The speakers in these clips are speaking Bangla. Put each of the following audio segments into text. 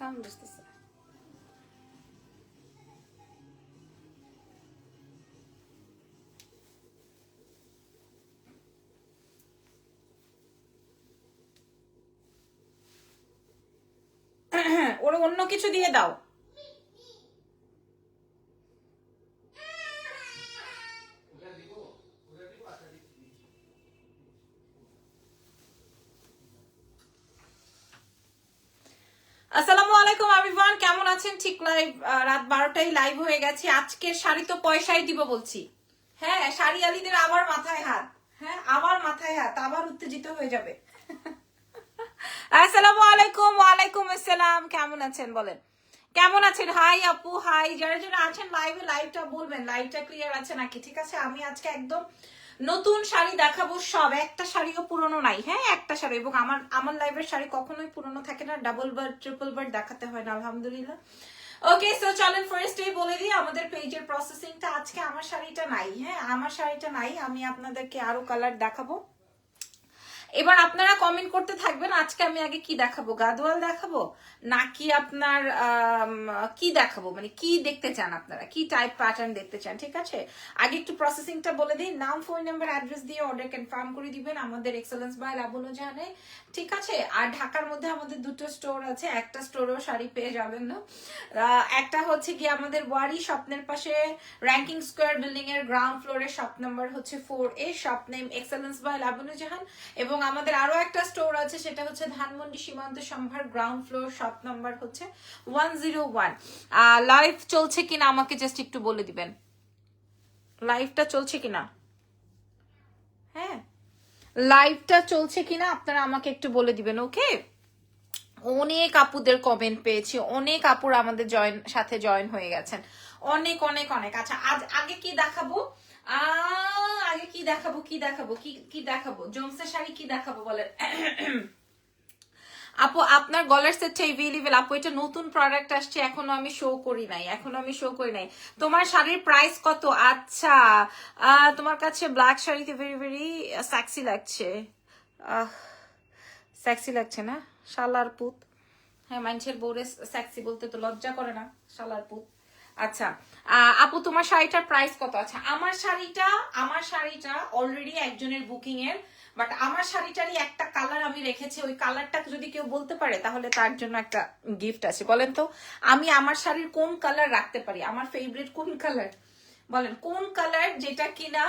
কেমন বুঝতেছে? ওরা অন্য কিছু দিয়ে দাও। আসসালামু আলাইকুম এভরিওয়ান, কেমন আছেন? ঠিক লাইভ রাত 12টায় লাইভ হয়ে গেছে। আজকের শাড়ি তো পয়সাই দিব বলছি। হ্যাঁ, শাড়ি আলীদের আবার মাথায় হাত। হ্যাঁ, আবার মাথায় হাত, আবার উত্তেজিত হয়ে যাবে। আসসালামু আলাইকুম। ওয়ালাইকুম আসসালাম। কেমন আছেন বলেন? কেমন আছেন? হাই আপু, হাই। যারা যারা আছেন লাইভে, লাইভটা বলবেন লাইভটা ক্লিয়ার আছে নাকি। ঠিক আছে, আমি আজকে একদম নতুন শাড়ি দেখাবো সব। একটা শাড়িও পুরনো নাই। হ্যাঁ, একটা শাড়ি। এবং আমার আমার লাইভের শাড়ি কখনোই পুরনো থাকে না। ডাবল বার ট্রিপল বার দেখাতে হয় না, আলহামদুলিল্লাহ। ওকে, সো চলেন ফার্স্টেই বলে দিই আমাদের পেজের প্রসেসিংটা। আজকে আমার শাড়িটা নাই। হ্যাঁ, আমার শাড়িটা নাই। আমি আপনাদেরকে আরো কালার দেখাবো। এবার আপনারা কমেন্ট করতে থাকবেন। আজকে আমি আগে কি দেখাবো, গাদোয়াল দেখাবো নাকি আপনার কি দেখাবো, মানে কি দেখতে চান আপনারা, কি টাইপ প্যাটার্ন দেখতে চান? ঠিক আছে, আগে একটু প্রসেসিংটা বলে দিই। নাম, ফোন নাম্বার, অ্যাড্রেস দিয়ে অর্ডার কনফার্ম করে দিবেন আমাদের এক্সেলেন্স বাই লাবণ্য জাহানে। ঠিক আছে, আর ঢাকার মধ্যে আমাদের দুটো স্টোর আছে। একটা স্টোরেও শাড়ি পেয়ে যাবেন না। একটা হচ্ছে কি আমাদের ওয়ারি স্বপ্নের পাশে র্যাঙ্কিং স্কোয়ার বিল্ডিং এর গ্রাউন্ড ফ্লোরে, শপ নাম্বার হচ্ছে 4A, shop name excellence by Labonno Jahan. এবং আমাদের আরো একটা স্টোর আছে, সেটা হচ্ছে ধানমন্ডি সীমান্ত সম্ভার গ্রাউন্ড ফ্লোর, শপ নাম্বার হচ্ছে 101। লাইভ চলছে কিনা আমাকে জাস্ট একটু বলে দিবেন, লাইভটা চলছে কিনা। হ্যাঁ, লাইভটা চলছে কিনা আপনারা আমাকে একটু বলে দিবেন। ওকে, অনেক আপুদের কমেন্ট পেয়েছি, অনেক আপুর আমাদের সাথে জয়েন হয়ে গেছেন। অনেক অনেক অনেক। আচ্ছা, আজ আগে কি দেখাবো? আগে কি দেখাবো, কি দেখাবো, কি দেখাবো? জোমসের শাড়ি কি দেখাবো বলেন? আপু আপনার গলার সেটটা এভেলেবেল। আপু এটা নতুন প্রোডাক্ট আসছে, এখনো আমি শো করি নাই। তোমার শাড়ির প্রাইস কত? আচ্ছা, তোমার কাছে ব্ল্যাক শাড়িতে ভেরি ভেরি সেক্সি লাগছে। সেক্সি লাগছে না? শালার পুত। হ্যাঁ, মানুষের বউরে সেক্সি বলতে তো লজ্জা করে না, শালার পুত। আচ্ছা, আপু তোমার শাড়িটার প্রাইস কত? আচ্ছা, আমার শাড়িটা অলরেডি একজনের বুকিং এর, বাট আমার শাড়িটারই একটা কালার আমি রেখেছি। ওই কালারটা যদি কেউ বলতে পারে তাহলে তার জন্য একটা গিফট আছে। বলেন তো, আমি আমার শাড়ির কোন কালার রাখতে পারি? আমার ফেভারিট কোন কালার বলেন? কোন কালার যেটা কিনা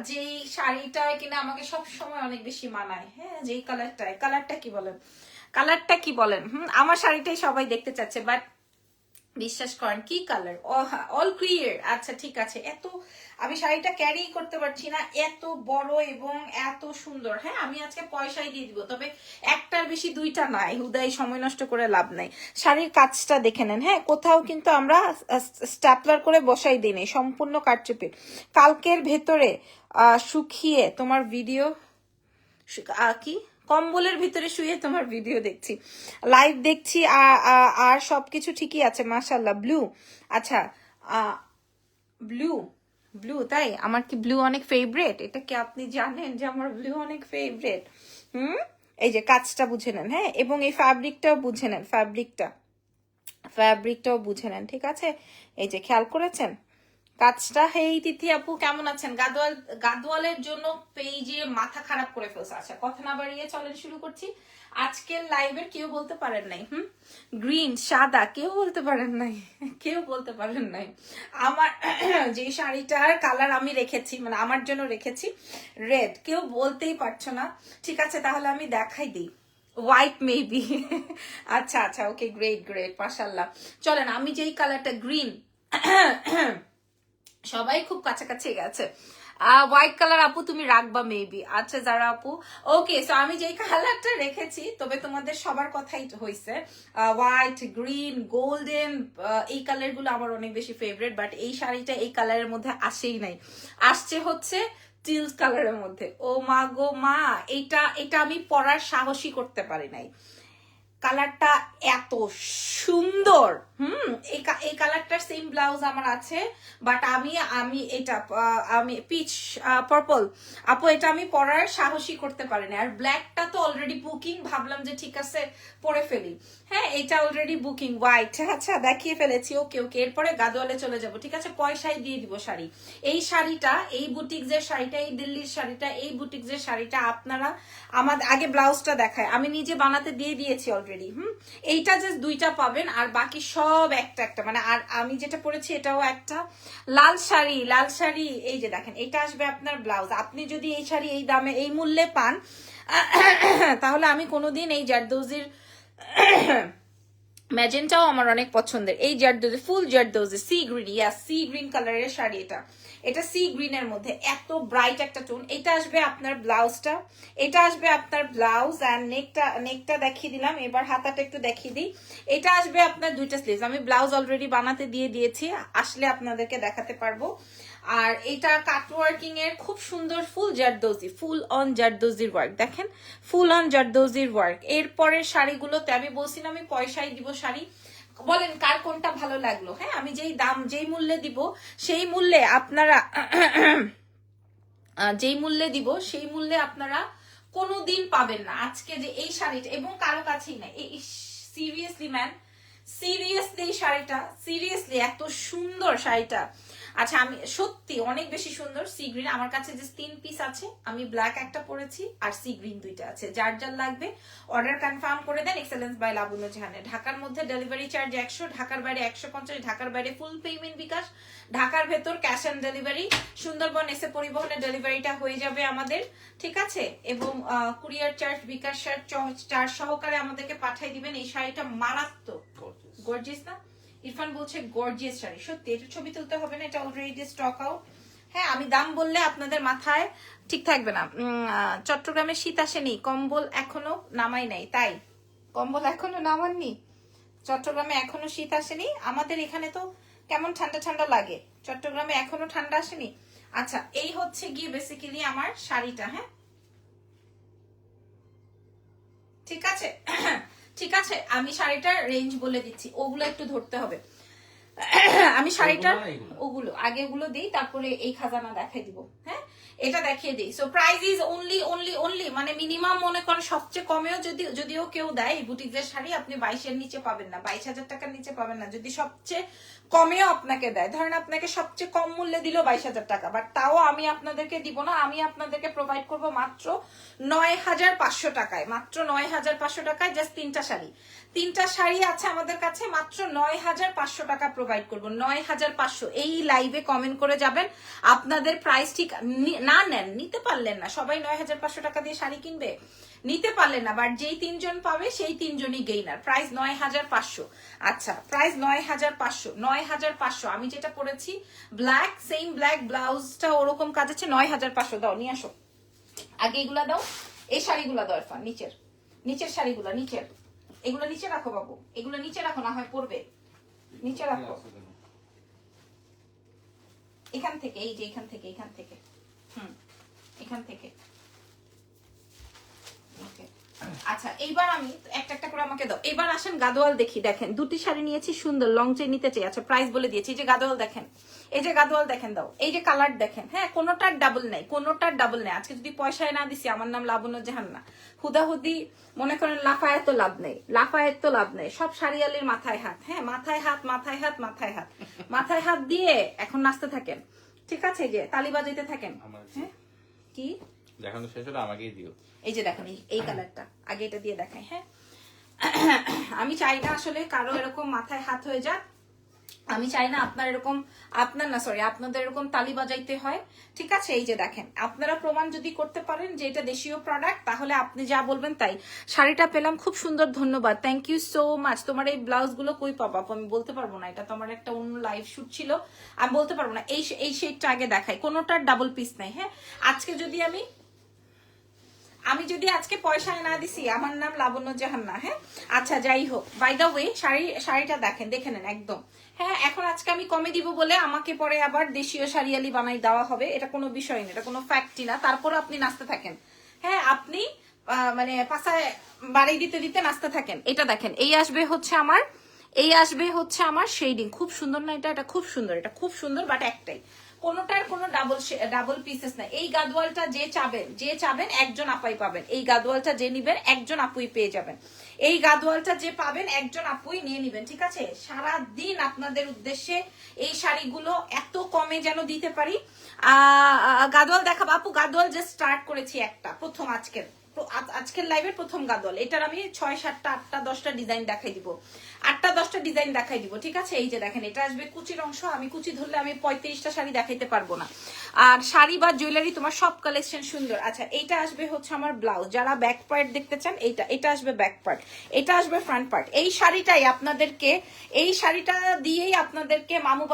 যেই শাড়িটায় কিনা আমাকে সব সময় অনেক বেশি মানায়? হ্যাঁ, যেই কালারটা কি বলেন? কালারটা কি বলেন? আমার শাড়িটাই সবাই দেখতে চাচ্ছে, বাট বিশ্বাস করেন কি কালার? All clear. আচ্ছা ঠিক আছে। আমি শাড়িটা ক্যারি করতে পারছি না, এত বড় এবং এত সুন্দর। হ্যাঁ, আমি আজকে পয়সাই দিয়ে দিব, তবে একটার বেশি দুইটা নাই, হুদাই সময় নষ্ট করে লাভ নাই। শাড়ির কাজটা দেখে নেন। হ্যাঁ, কোথাও কিন্তু আমরা স্ট্যাপলার করে বসাই দিই নাই, সম্পূর্ণ কারচুপি। কালকের ভেতরে শুকিয়ে তোমার ভিডিও কি কম্বলের ভিতরে শুয়ে তোমার ভিডিও দেখছি, লাইভ দেখছি, আর সবকিছু ঠিকই আছে মাশাআল্লাহ। ব্লু, আচ্ছা, ব্লু ব্লু তাই? আমার কি ব্লু অনেক ফেভারিট? এটা কি আপনি জানেন যে আমার ব্লু অনেক ফেভারিট? এই যে কাজটা বুঝে নেন। হ্যাঁ, এবং এই ফ্যাব্রিকটাও বুঝে নেন, ফ্যাব্রিকটাও বুঝে নেন। ঠিক আছে, এই যে খেয়াল করেছেন কাজটা। হেই তিথি আপু, কেমন আছেন? গাদোয়ালের জন্য পেজে মাথা খারাপ করে ফেলছে। আচ্ছা, কথা না বাড়িয়ে চলেন শুরু করছি। আজকের লাইভের কেউ বলতে পারেন নাই গ্রিন সাদা, কেউ বলতে পারেন নাই। আমার যে শাড়িটার কালার আমি রেখেছি, মানে আমার জন্য রেখেছি রেড, কেউ বলতেই পারছো না। ঠিক আছে, তাহলে আমি দেখাই দিই। White maybe. আচ্ছা আচ্ছা, ওকে, গ্রেট মাশাআল্লাহ। চলেন, আমি যেই কালারটা গ্রিন, সবাই খুব কাছাকাছি গেছে। হোয়াইট কালার আপু তুমি রাখবা মেবি। আচ্ছা যারা আপু, ওকে, সো আমি যেই কালারটা রেখেছি, তবে তোমাদের সবার কথাই হয়েছে হোয়াইট, গ্রিন, গোল্ডেন, এই কালার গুলো আমার অনেক বেশি ফেভারিট। বাট এই শাড়িটা এই কালারের মধ্যে আসেই নাই, আসছে হচ্ছে টিল কালারের মধ্যে। ও মা গো মা, এটা আমি পরার সাহসই করতে পারি নাই। কালারটা এত সুন্দর। এই কালারটার সেম ব্লাউজ আমার আছে, বাট আমি এটা আমি পিচ পার্পল আপু, এটা আমি পরার সাহসী করতে পারিনি। আর ব্ল্যাকটা তো অলরেডি বুকিং, ভাবলাম যে ঠিক আছে পরে ফেলি। হ্যাঁ, এটা অলরেডি বুকিং। হোয়াইট আচ্ছা দেখিয়ে ফেলেছি। ওকে ওকে, এরপরে গাদোয়ালে চলে যাব। ঠিক আছে, পয়সায় দিয়ে দিব শাড়ি। এই শাড়িটা, এই বুটিক্সের শাড়িটা, এই দিল্লির শাড়িটা, এই বুটিক্সের শাড়িটা আপনারা আমাদের আগে ব্লাউজটা দেখায়, আমি নিজে বানাতে দিয়ে দিয়েছি অলরেডি। এইটা জাস্ট দুইটা পাবেন, আর বাকি সব একটা একটা, মানে আর আমি যেটা পরেছি এটাও একটা লাল শাড়ি। লাল শাড়ি এই যে দেখেন, এটা আসবে আপনার ব্লাউজ। আপনি যদি এই শাড়ি এই দামে এই মূল্যে পান তাহলে আমি কোনোদিন এই জারদৌজির ম্যাজেন্টাও আমার অনেক পছন্দের। এই জারদৌজি, ফুল জারদৌজি, সি গ্রিন, ইয়াস সি গ্রিন কালারের শাড়ি এটা। এটা সি গ্রিনের মধ্যে এত ব্রাইট একটা টোন। এটা আসবে আপনার ব্লাউজটা, এটা আসবে আপনার ব্লাউজ অ্যান্ড নেকটা দেখিয়ে দিলাম। এবার হাতাটা একটু দেখিয়ে দিই। এটা আসবে আপনার দুইটা স্লিভস। আমি ব্লাউজ অলরেডি বানাতে দিয়ে দিয়েছি, আসলে আপনাদেরকে দেখাতে পারবো। আর এটা কাটওয়ার্কিং এর খুব সুন্দর ফুল জারদৌজি, ফুল অন জারদৌজির ওয়ার্ক, দেখেন ফুল অন জারদৌজির ওয়ার্ক। এরপরের শাড়িগুলোতে আমি বলছি না আমি পয়সায় দিব শাড়ি, বলেন কার কোনটা ভালো লাগলো। হ্যাঁ, আমি যেই দাম যেই মূল্যে দিব সেই মূল্যে আপনারা যেই মূল্যে দিব সেই মূল্যে আপনারা কোনোদিন পাবেন না। আজকে যে এই শাড়িটা, এবং কারো কাছেই না, এই সিরিয়াসলি ম্যান, সিরিয়াসলি এই শাড়িটা, সিরিয়াসলি এত সুন্দর শাড়িটা। আচ্ছা, আমি সত্যি অনেক বেশি সুন্দর। সি গ্রিন আমার কাছে যে 3 পিস আছে, আমি ব্ল্যাক একটা পরেছি আর সি গ্রিন দুইটা আছে। যার যার লাগবে অর্ডার কনফার্ম করে দেন। এক্সেলেন্স বাই লাবণ্য জাহানে। ঢাকার মধ্যে ডেলিভারি চার্জ 100, ঢাকার বাইরে 150, ঢাকার বাইরে ফুল পেমেন্ট বিকাশ, ঢাকার ভেতর ক্যাশ অন ডেলিভারি। সুন্দরবন এসে পরিবহনের ডেলিভারিটা হয়ে যাবে আমাদের, ঠিক আছে। এবং কুরিয়ার চার্জ, বিকাশ চার্জ সহকারে আমাদেরকে পাঠিয়ে দিবেন। এই শাড়িটা মারাত্মক গর্জিয়াস না? ইরফান বলছে গর্জিয়াস শাড়ি। সত্যি এটা ছবি তুলতে হবে না, এটা অলরেডি স্টক আউট। হ্যাঁ, আমি দাম বললে আপনাদের মাথায় ঠিক থাকবে না। চট্টগ্রামে শীত আসেনি, কম্বল এখনো নামাই নাই। তাই কম্বল এখনো নামাননি? চট্টগ্রামে এখনো শীত আসেনি। আমাদের এখানে তো কেমন ঠান্ডা ঠান্ডা লাগে, চট্টগ্রামে এখনো ঠান্ডা আসেনি। আচ্ছা, এই হচ্ছে গিয়ে বেসিক্যালি আমার শাড়িটা। হ্যাঁ, ঠিক আছে ঠিক আছে, আমি শাড়িটার রেঞ্জ বলে দিচ্ছি, ওগুলো একটু ধরতে হবে। আমি শাড়িটার আগে ওগুলো দিই, তারপরে এই খাজানা দেখাই দিব। হ্যাঁ, এটা দেখিয়ে দিই। সো প্রাইস ইজ অনলি মানে মিনিমাম মনে করেন সবচেয়ে কমেও যদিও কেউ দেয় এই বুটিকের শাড়ি, আপনি 22-এর নিচে পাবেন না, 22,000 টাকার নিচে পাবেন না। যদি সবচেয়ে কমেও আপনাকে দেয়, ধরেন আপনাকে সবচেয়ে কম মূল্যে দিল 22,000 টাকা, বাট তাও আমি আপনাদেরকে দিব না। আমি আপনাদেরকে প্রোভাইড করব মাত্র 9,500 টাকায়, মাত্র 9,500 টাকায়। জাস্ট 3টা শাড়ি, 3টা শাড়ি আছে আমাদের কাছে, মাত্র 9,500 টাকা প্রোভাইড করবো। 9,500। এই লাইভে কমেন্ট করে যাবেন আপনাদের প্রাইস ঠিক না নেন, নিতে পারলেন না। সবাই 9,500 টাকা দিয়ে শাড়ি কিনবে, নিতে পারলেন না, বাট যেই 3 জন পাবে সেই 3 জনই গেইনার। প্রাইস 9,500। আচ্ছা, প্রাইস 9,500। 9,500। আমি যেটা পরেছি ব্ল্যাক, সেম ব্ল্যাক, ব্লাউজটা ওরকম কাজ আছে। 9,500 দাও, নিয়ে আসো আগে। এগুলা দাও, এই শাড়িগুলা দাও ইরফান, নিচের শাড়িগুলা, নিচের এগুলো নিচে রাখো বাবু, এগুলো নিচে রাখো, না হয় পড়বে। নিচে রাখো, এখান থেকে, এই যে এখান থেকে, এখান থেকে, এখান থেকে। আচ্ছা, এইবার আমি একটা একটা করে আমাকে দাও। এবার আসেন গাদোয়াল দেখি। দেখেন দুটি শাড়ি নিয়েছি, সুন্দর লং চেন নিতে চাই। আচ্ছা, প্রাইস বলে দিয়েছি। এই যে গাদোয়াল দেখেন, এই যে গাদোয়াল দেখেন, দাও। এই যে কালার দেখেন, হ্যাঁ, কোনোটার ডাবল নেই, কোনোটার ডাবল নেই। আজকে যদি পয়সায় না দিছি, আমার নাম লাবণ্য জাহান না। হুদাহুদি মনে করেন লাফায়েত তো লাভ নেই, লাফায়েত তো লাভ নেই। সব শাড়িয়ালির মাথায় হাত। হ্যাঁ, মাথায় হাত, মাথায় হাত, মাথায় হাত, মাথায় হাত দিয়ে এখন নাচতে থাকেন, ঠিক আছে? যে তালি বাজাইতে থাকেন। হ্যাঁ, কি দেখানো শেষ হলো, আমাকেই দিও। এই যে দেখুন, এই কালারটা আগে এটা দিয়ে দেখাই। হ্যাঁ, আমি চাই না আসলে কারো এরকম মাথায় হাত হয়ে যাক। আমি চাই না আপনাদের এরকম তালি বাজাইতে হয়, ঠিক আছে? এই যে দেখেন, আপনারা প্রমাণ যদি করতে পারেন যে এটা দেশীয় প্রোডাক্ট, তাহলে আপনি যা বলবেন তাই। শাড়িটা পেলাম, খুব সুন্দর, ধন্যবাদ, থ্যাংক ইউ সো মাচ। তোমার এই ব্লাউজ গুলো কই পাবো? আমি বলতে পারবো না, এটা তো আমার একটা অন্য লাইভ শুট ছিল, আমি বলতে পারবো না। এই শেডটা আগে দেখাই, কোনোটার ডাবল পিস নাই। হ্যাঁ, আজকে যদি আমি যদি আজকে পয়সায় না দিছি, আমার নাম লাবণ্য জাহান না। হ্যাঁ, আচ্ছা, যাই হোক, বাই দা ওয়ে শাড়িটা দেখে নেন একদম। হ্যাঁ, এখন আজকে আমি কমে দিব বলে আমাকে পরে আবার দেশীয় শাড়িয়ালি বানাই দেওয়া হবে, এটা কোনো বিষয় না, এটা কোনো ফ্যাক্টই না। তারপর আপনি নাচতে থাকেন। হ্যাঁ, আপনি মানে পাশায় বাড়ি দিতে দিতে নাচতে থাকেন। এটা দেখেন, এই আসবে হচ্ছে আমার শেডিং। খুব সুন্দর না এটা? এটা খুব সুন্দর, এটা খুব সুন্দর, বাট একটাই, কোনোটার কোনো ডাবল পিসেস না। এই গাদওয়ালটা যে চাবেন একজন আপাই পাবেন। এই গাদওয়ালটা যে নিবেন একজন আপুই পেয়ে যাবেন। এই গাদওয়ালটা যে পাবেন একজন আপুই নিয়ে নিবেন, ঠিক আছে? সারা দিন আপনাদের উদ্দেশ্যে এই শাড়িগুলো এত কমে যেন দিতে পারি। গাদওয়াল দেখাবো আপু, গাদওয়াল জাস্ট স্টার্ট করেছি একটা, প্রথম আজকের লাইভের প্রথম গাদওয়াল। এটার আমি 6, 7, 8, 10টা ডিজাইন দেখাই দিব, 8, 10টা ডিজাইন দেখাই দিব, ঠিক আছে? এই যে দেখেন, এটা আসবে কুচির অংশ। আমি কুচি ধরলে আমি 35টা শাড়ি দেখাইতে পারবো না। আর শাড়ি বা জুয়েলারি তোমার সব কালেকশন সুন্দর। আচ্ছা, এইটা আসবে হচ্ছে আমার ব্লাউজ। যারা ব্যাক পার্ট দেখতে চান, এটা আসবে ব্যাক পার্ট, এটা আসবে ফ্রন্ট পার্ট। এই শাড়িটা দিয়েই আপনাদেরকে মামি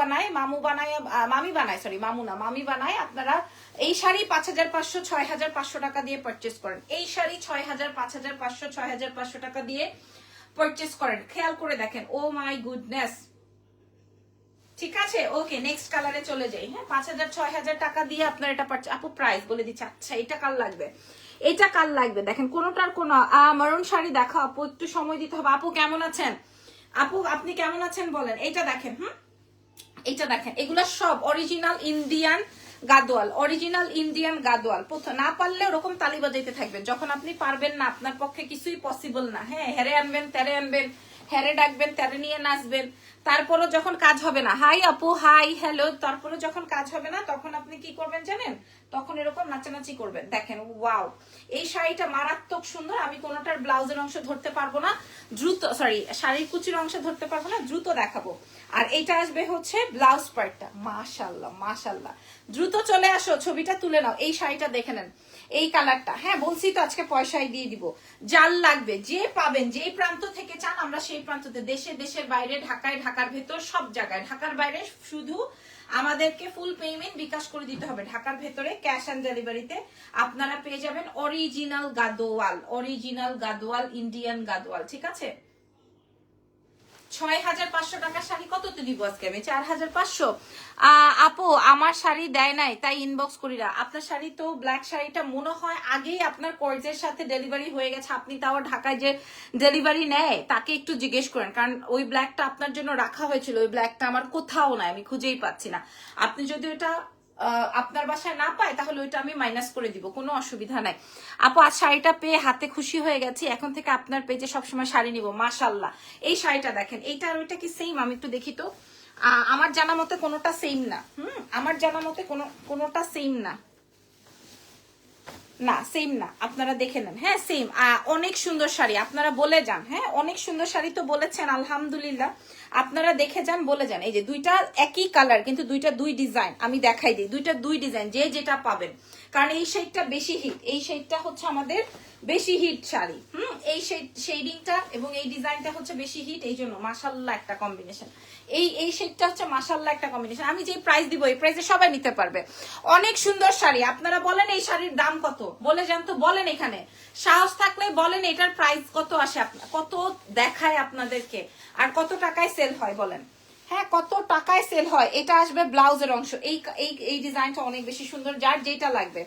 বানায়। আপনারা এই শাড়ি 5500, 6500 টাকা দিয়ে পারচেস করেন। এই শাড়ি 6000, 5500, 6500 টাকা দিয়ে পারচেস করেন। খেয়াল করে দেখেন। ও মাই গুডনেস, ঠিক আছে? ওকে, নেক্সট কালারে চলে যাই। হ্যাঁ, 5000, 6000 টাকা দিয়ে আপনার এটা আপু প্রাইস বলে দিচ্ছে। আচ্ছা, এটা কাল লাগবে, দেখেন কোনোটার কোনো মারুন শাড়ি দেখা। আপু একটু সময় দিতে হবে। আপু কেমন আছেন? আপু আপনি কেমন আছেন বলেন। এইটা দেখেন, এইটা দেখেন, এগুলা সব অরিজিনাল ইন্ডিয়ান গাদোয়াল। প্রথম না পারলে ওরকম তালি বাজাইতে থাকবেন। যখন আপনি পারবেন না, আপনার পক্ষে কিছুই পসিবল না, হ্যাঁ, হেরে আনবেন, তেরে আনবেন, হেরে ডাকবেন, তেরে নিয়ে নাচবেন। তারপরও যখন কাজ হবে না, হাই আপু, হাই হ্যালো, তারপরে যখন কাজ হবে না, তখন আপনি কি করবেন জানেন? তখন এরকম নাচানাচি করবেন। দেখেন, ওয়াও, এই শাড়িটা মারাত্মক সুন্দর। আমি কোনোটার ব্লাউজের অংশ ধরতে পারবো না, শাড়ির কুচির অংশ ধরতে পারবো না, দ্রুত দেখাবো। আর এইটা আসবে হচ্ছে ব্লাউজ পার্টটা। মাশাআল্লাহ, দ্রুত চলে আসো, ছবিটা তুলে নাও। এই শাড়িটা দেখে নেন, এই কালারটা। হ্যাঁ, বলছি তো আজকে পয়সায় দিয়ে দিব। জাল লাগবে, যে পাবেন, যে প্রান্ত থেকে চান আমরা সেই প্রান্ততে, দেশের বাইরে, ঢাকার ভেতর, সব জায়গায়। ঢাকার বাইরে শুধু আমাদেরকে ফুল পেমেন্ট বিকাশ করে দিতে হবে। ঢাকার ভেতরে ক্যাশ অন ডেলিভারিতে আপনারা পেয়ে যাবেন অরিজিনাল গাদোয়াল, ইন্ডিয়ান গাদোয়াল, ঠিক আছে? 6500 টাকার শাড়ি কততে দিব আজকে আমি? 4500। আপু আমার শাড়ি দেয় নাই, তাই ইনবক্স করি না। আপনার শাড়ি তো, ব্ল্যাক শাড়িটা মনে হয় আগেই আপনার কোর্সের সাথে ডেলিভারি হয়ে গেছে। আপনি তাও ঢাকায় যে ডেলিভারি নেয় তাকে একটু জিজ্ঞেস করেন, কারণ ওই ব্ল্যাকটা আপনার জন্য রাখা হয়েছিল। ওই ব্ল্যাকটা আমার কোথাও নাই, আমি খুঁজেই পাচ্ছি না। আপনি যদি ওটা আপনার বাসায় না পায়, তাহলে ওইটা আমি মাইনাস করে দিব, কোনো অসুবিধা নাই। আপু আজ শাড়িটা পেয়ে হাতে খুশি হয়ে গেছি, এখন থেকে আপনার পেজে সবসময় শাড়ি নিব। মাশাআল্লাহ, এই শাড়িটা দেখেন, এইটা আর ওইটা কি সেম? আমি একটু দেখি তো। আমার জানা মতে কোনোটা সেম না। আমার জানা মতে কোনোটা সেম না, সেম না। আপনারা দেখে নেন। হ্যাঁ, সেম। অনেক সুন্দর শাড়ি, আপনারা বলে যান। হ্যাঁ, অনেক সুন্দর শাড়ি তো বলেছেন, আলহামদুলিল্লাহ। আপনারা দেখে যান, বলে যান। এই যে দুইটা একই কালার, কিন্তু দুইটা দুই ডিজাইন। আমি দেখাই দিই, দুইটা দুই ডিজাইন, যে যেটা পাবেন। কারণ এই শেডটা বেশি হিট, এই শেডটা হচ্ছে আমাদের বেশি হিট শাড়ি। এই শেডিংটা এবং এই ডিজাইনটা হচ্ছে বেশি হিট, এই জন্য মাশাআল্লাহ একটা কম্বিনেশন। এই শেডটা হচ্ছে মাশাআল্লাহ একটা কম্বিনেশন। আমি যে প্রাইস দিব, এই প্রাইসে সবাই নিতে পারবে। অনেক সুন্দর শাড়ি। আপনারা বলেন এই শাড়ির দাম কত, বলে যান তো, বলেন। এখানে সাহস থাকলে বলেন এটার প্রাইস কত আসে, কত দেখায় আপনাদেরকে, আর কত টাকায় সেল হয় বলেন। হ্যাঁ, কত টাকায় সেল হয়। এটা আসবে ব্লাউজের অংশ। এই ডিজাইনটা অনেক বেশি সুন্দর, যার যেটা লাগবে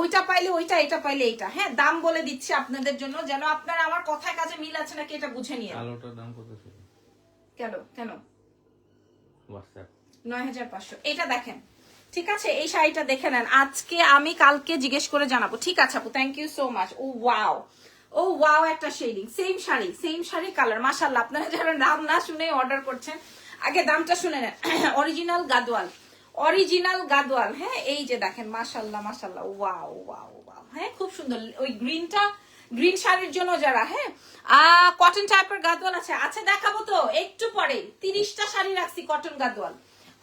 ওইটা পাইলে ওইটা, এটা পাইলে এইটা। হ্যাঁ, দাম বলে দিচ্ছি আপনাদের জন্য, যেন আপনারা আমার কথায় কাজে মিল আছে নাকি এটা বুঝে নিয়ে। আলোটার দাম কত ছিল? কেন হোয়াটসঅ্যাপ 9500। এটা দেখেন, ঠিক আছে? এই শাড়িটা দেখে নেন। আজকে আমি কালকে জিজ্ঞেস করে জানাবো, ঠিক আছে আপু? Thank you so much. ও ওয়াও, একটা শেডিং, সেম শাড়ি কালার। মাশাআল্লাহ, আপনারা যারা নাম না শুনে অর্ডার করছেন, আগে দামটা শুনে নেন। অরিজিনাল গাদওয়াল। হ্যাঁ, এই যে দেখেন, মাশাআল্লাহ, ওয়াও। হ্যাঁ, খুব সুন্দর। ওই গ্রিন শাড়ির জন্য যারা, হ্যাঁ, কটন টাইপের গাদওয়াল আছে দেখাবো তো একটু পরে। 30টা শাড়ি রাখছি কটন গাদওয়াল।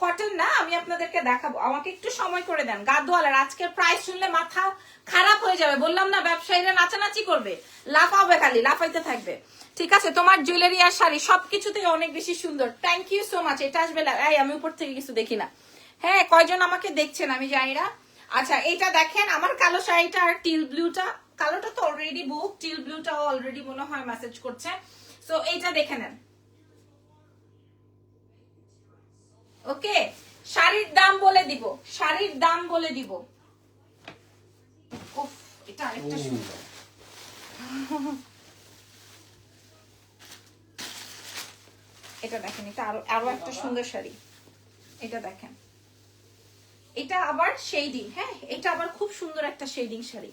কটন না, আমি আপনাদেরকে দেখাবো, আমাকে একটু সময় করে দেন। গাদওয়ালের আজকের প্রাইস শুনলে মাথা খারাপ হয়ে যাবে, বললাম না? ব্যবসায়ীরা নাচানাচি করবে, লাফাবে, খালি লাফাইতে থাকবে, ঠিক আছে? তোমার জুয়েলারি আর শাড়ি সবকিছুতেই অনেক বেশি সুন্দর। Thank you so much. এটা আসবে, আমি উপর থেকে কিছু দেখি না। হ্যাঁ, কয়জন আমাকে দেখছেন আমি জানি না। আচ্ছা, এটা দেখেন, আমার কালো শাড়িটা আর টিল ব্লুটা। কালোটা তো অলরেডি বুক, টিল ব্লুটাও অলরেডি মনে হয় মেসেজ করছে। সো এইটা দেখে নেন। ওকে, শাড়ির দাম বলে দিব। উফ, এটা আরেকটা সুন্দর। এটা দেখেন, এটা আরো একটা সুন্দর শাড়ি। এটা দেখেন, এটা আবার শেডিং। হ্যাঁ, এটা আবার খুব সুন্দর একটা শেডিং শাড়ি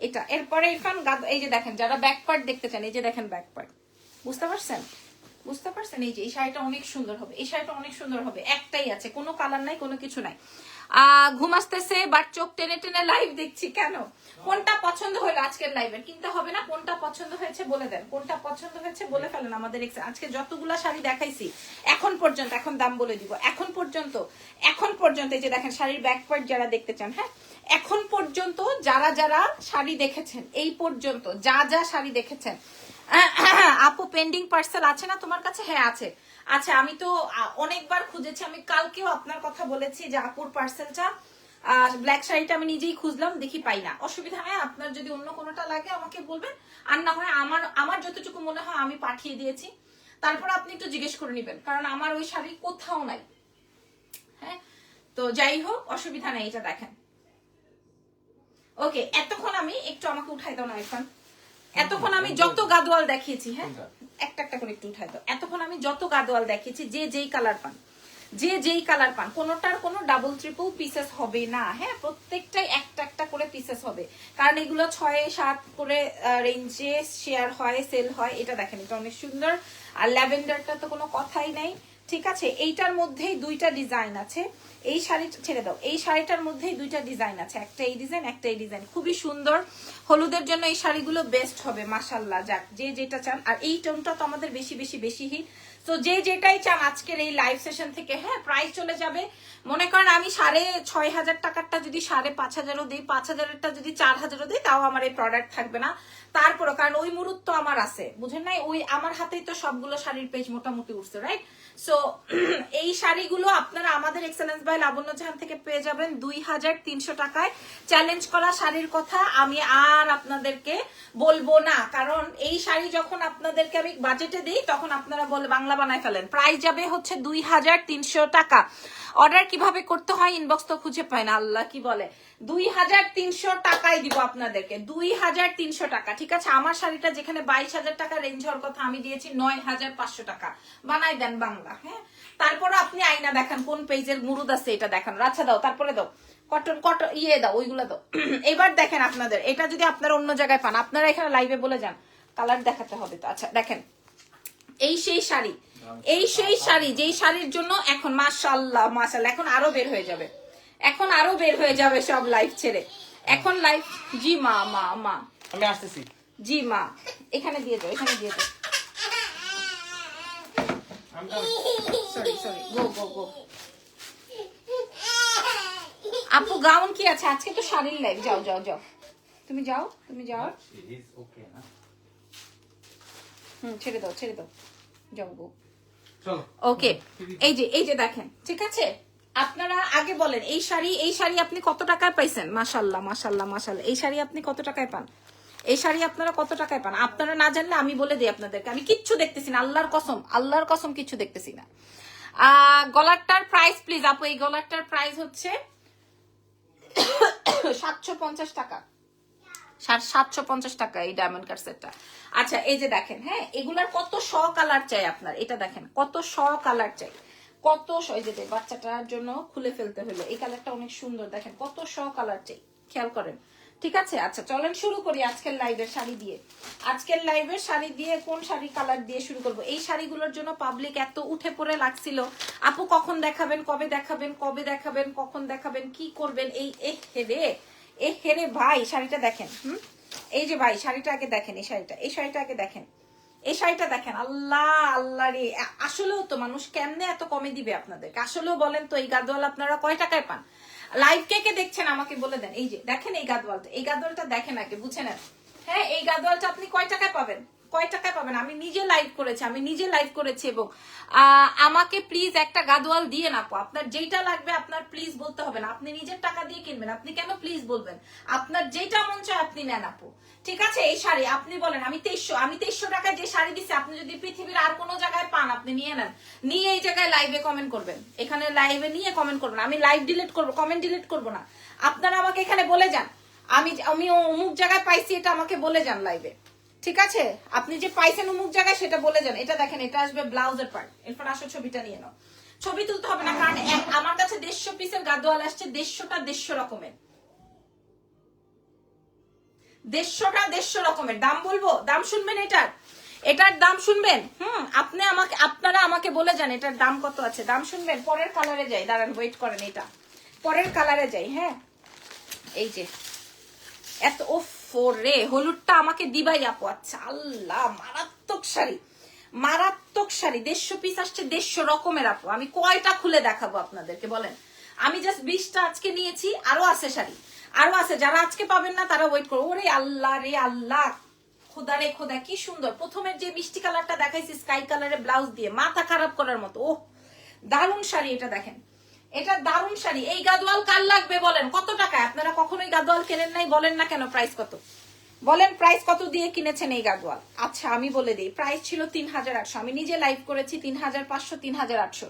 এটা। এরপরে ইরফান এই যে দেখেন, যারা ব্যাক পার্ট দেখতে চান, এই যে দেখেন ব্যাক পার্ট, বুঝতে পারছেন? বুঝতে পারছেন? এই যে এই শাড়িটা অনেক সুন্দর হবে, এই শাড়িটা অনেক সুন্দর হবে। একটাই আছে, কোনো কালার নাই, কোনো কিছু নাই। ঘুম আসতেছে বাট চোখ টেনে টেনে লাইভ দেখছি কেন? কোনটা পছন্দ হলো আজকের লাইভের? কিনতে হবে না? কোনটা পছন্দ হয়েছে বলে দেন, কোনটা পছন্দ হয়েছে বলে ফেলেন আমাদের। আজকে যতগুলা শাড়ি দেখাইছি এখন পর্যন্ত, এখন দাম বলে দিব, এখন পর্যন্ত এই যে দেখেন শাড়ির ব্যাক পার্ট যারা দেখতে চান, হ্যাঁ এখন পর্যন্ত যারা শাড়ি দেখেছেন, এই পর্যন্ত যা শাড়ি দেখেছেন। আপু পেন্ডিং পার্সেল আছে না তোমার কাছে? হ্যাঁ আছে। আচ্ছা, আমি তো অনেকবার খুঁজেছি, আমি কালকেও আপনার কথা বলেছি যে আপুর পার্সেলটা, ব্ল্যাক শাড়িটা আমি নিজেই খুঁজলাম, দেখি পাই না। অসুবিধা নাই, আপনার যদি অন্য কোনোটা লাগে আমাকে বলবেন, আর না হয় আমার যতটুকু মনে হয় আমি পাঠিয়ে দিয়েছি। তারপর আপনি একটু জিজ্ঞেস করে নেবেন, কারণ আমার ওই শাড়ি কোথাও নাই। হ্যাঁ, তো যাই হোক, অসুবিধা নেই। এটা দেখেন। ওকে, এতক্ষণ আমি একটু আমাকে উঠাই দাও না এখন। এতক্ষণ আমি যত গাদোয়াল দেখিয়েছি, হ্যাঁ একটা করে একটু উঠাই দাও। এতক্ষণ আমি যত গাদোয়াল দেখিয়েছি, যেই কালার পান, যেই কালার পান, কোনোটার কোনো ডাবল ট্রিপল পিসেস হবে না। হ্যাঁ, প্রত্যেকটাই একটা করে পিসেস হবে, কারণ এগুলো 6-7 করে রেঞ্জে শেয়ার হয়, সেল হয়। এটা দেখেন, এটা অনেক সুন্দর। আর ল্যাভেন্ডারটা তো কোনো কথাই নাই। ঠিক আছে, এইটার মধ্যেই দুইটা ডিজাইন আছে। এই শাড়িটা ছেড়ে দাও, এই শাড়িটার মধ্যেই দুইটা ডিজাইন আছে, একটা এই ডিজাইন, একটা এই ডিজাইন। খুবই সুন্দর, হলুদের জন্য এই শাড়িগুলো বেস্ট হবে মাশাআল্লাহ। যাক, যে যেটা চান। আর এই টোনটা তো আমাদের বেশি হিট। তো যে যেটাই চান আজকের এই লাইভ সেশন থেকে, হ্যাঁ প্রাইস চলে যাবে। মনে করেন আমি 6,500 টাকারটা যদি 5,500 দিই, 5,000-এরটা যদি 4,000 দিই, তাও আমার এই প্রোডাক্ট থাকবে না। তারপরও কারণ ওই মুহূর্ত আমার আছে, বুঝেন নাই? ওই আমার হাতেই তো সবগুলো শাড়ির পেজ মোটামুটি উঠছে, রাইট? সো এই শাড়িগুলো আপনারা আমাদের এক্সেলেন্স বাই লাবণ্য জাহান থেকে পেয়ে যাবেন 2,300 টাকায়। চ্যালেঞ্জ করা শাড়ির কথা আমি আর আপনাদেরকে বলবো না, কারণ এই শাড়ি যখন আপনাদেরকে আমি বাজেটে দিই, তখন আপনারা বলে বাংলা বানায় ফেলেন। প্রাইস যাবে হচ্ছে 2,300 টাকা। অর্ডার কিভাবে করতে হয়? ইনবক্স তো খুঁজে পায় না, আল্লাহ কি বলে। 2,300 টাকায় দিব আপনাদেরকে, 2,300 টাকা। ঠিক আছে, আমার শাড়িটা যেখানে 22,000 টাকা রেঞ্জ হওয়ার কথা, আমি দিয়েছি 9,500 টাকা। বানাই দেন বাংলা। হ্যাঁ, তারপরে আপনি আইনা দেখান কোন পেজের মুরুদ আছে, এটা দেখান। রাছা দাও, তারপরে দাও কটন ইয়ে দাও, ওইগুলো দাও। এবার দেখেন আপনাদের, এটা যদি আপনারা অন্য জায়গায় পান, আপনারা এখানে লাইভে বলে যান, কালার দেখাতে হবে তো। আচ্ছা দেখেন, এই সেই শাড়ি, যেই শাড়ির জন্য এখন মাশাআল্লাহ এখন আরো বের হয়ে যাবে, সব লাইভ ছেড়ে। এখন লাইভ, জি মা আমি আসতেছি। জি মা, এখানে দিয়ে দাও। সরি গো। আপু গাউন কি আছে? আজকে তো শাড়ির লাইভ। যাও তুমি যাও। ছেড়ে দাও যাও গো। ওকে, এই যে দেখেন, ঠিক আছে। আপনারা আগে বলেন, এই শাড়ি আপনি কত টাকায় পাইছেন? মাশাআল্লাহ। এই শাড়ি আপনি কত টাকায় পান? এই শাড়ি আপনারা কত টাকায় পান? আপনারা না জানলে আমি বলে দিই আপনাদেরকে, আমি কিচ্ছু দেখতেছি না, আল্লাহর কসম কিচ্ছু দেখতেছি না। গলারটার প্রাইস প্লিজ আপু, এই গলারটার প্রাইস হচ্ছে 750 টাকা। 750 টাকা এই ডায়মন্ড কাট সেটটা। আচ্ছা, এই যে দেখেন, হ্যাঁ এগুলার কত কালার চাই আপনার। এটা দেখেন কত কালার চাই, এই যে বাচ্চাটার জন্য খুলে ফেলতে হলো। এই কালারটা অনেক সুন্দর, দেখেন কত কালার চাই, খেয়াল করেন। ঠিক আছে, আচ্ছা চলেন শুরু করি আজকের লাইভের শাড়ি দিয়ে। কোন শাড়ি কালার দিয়ে শুরু করব? এই শাড়িগুলোর জন্য পাবলিক এত উঠে পড়ে লাগছিল, আপু কখন দেখাবেন, কবে দেখাবেন, কখন দেখাবেন, কি করবেন। হেরে ভাই, শাড়িটা দেখেন। এই যে ভাই, শাড়িটা আগে দেখেন। এই শাড়িটা আগে দেখেন। আল্লাহ রে, আসলেও তো মানুষ কেমনে এত কমে দিবে আপনাদেরকে? আসলেও বলেন তো, এই গাদওয়াল আপনারা কয় টাকায় পান? লাইভ কে দেখছেন আমাকে বলে দেন। এই যে দেখেন এই গাদওয়ালটা দেখেন আগে, বুঝে নেন। হ্যাঁ, এই গাদওয়ালটা আপনি কয় টাকায় পাবেন? আমি নিজে লাইভ করেছি এবং আমাকে প্লিজ একটা গাদওয়াল দিয়ে না আপু। আপনার যেটা লাগবে আপনার প্লিজ বলতে হবে না, আপনি নিজের টাকা দিয়ে কিনবেন, আপনি কেন প্লিজ বলবেন? আপনার যেটা মন চায় আপনি নেন আপু। ঠিক আছে, এই শাড়ি আপনি বলেন আমি 2300 টাকায় যে শাড়ি দিচ্ছি, আপনি যদি পৃথিবীর আর কোনো জায়গায় পান আপনি নিয়ে নেন, নিয়ে এই জায়গায় লাইভে কমেন্ট করবেন, এখানে লাইভে নিয়ে কমেন্ট করবেন। আমি লাইভ ডিলিট করবো, কমেন্ট ডিলিট করবো না। আপনারা আমাকে এখানে বলে যান, আমি অমুক জায়গায় পাইছি, এটা আমাকে বলে যান লাইভে। ঠিক আছে, আপনি যে পাইছেন অমুক জায়গায় সেটা বলে যান। এটা দেখেন, এটা আসবে ব্লাউজের পার্ট। এরপর আসো ছবিটা নিয়ে নাও। ছবি তুলতে হবে না, কারণ আমার কাছে 150 পিসের গাদোয়াল আসছে, 150টা 150 রকমের, 150টা 150 রকমের। দাম বলবো, দাম শুনবেন এটার, এটার দাম শুনবেন। আপনারা আমাকে বলে যান এটার দাম কত আছে, দাম শুনবেন। পরের কালারে যাই, দাঁড়ান ওয়েট করেন, এটা পরের কালারে যাই। হ্যাঁ, এই যে এত রে, হলুদটা আমাকে দিবাই আপু। আচ্ছা, আল্লাহ, মারাত্মক শাড়ি, মারাত্মক শাড়ি। 150 পিস আসছে, 150 রকমের আপু। আমি কয়টা খুলে দেখাবো আপনাদেরকে বলেন? আমি জাস্ট 20টা আজকে নিয়েছি, আরো আছে শাড়ি, আরো আছে। যারা আজকে পাবেন না তারা ওয়েট করো। ওরে আল্লাহ রে আল্লাহ, খোদা রে খোদা, কি সুন্দর। প্রথমের যে মিষ্টি কালারটা দেখাইছি স্কাই কালারের ব্লাউজ দিয়ে, মাথা খারাপ করার মতো। ওহ, দারুণ শাড়ি এটা, দেখেন এটা দারুণ শাড়ি। এই গাদোয়াল কার লাগবে বলেন? কত টাকায়? আপনারা কখনোই গাদোয়াল কেনেন নাই, বলেন না কেন? প্রাইস কত বলেন? প্রাইস কত দিয়ে কিনেছেন এই গাদোয়াল? আচ্ছা, আমি বলে দিই, প্রাইস ছিল 3800। আমি নিজে লাইভ করেছি 3500, 3800।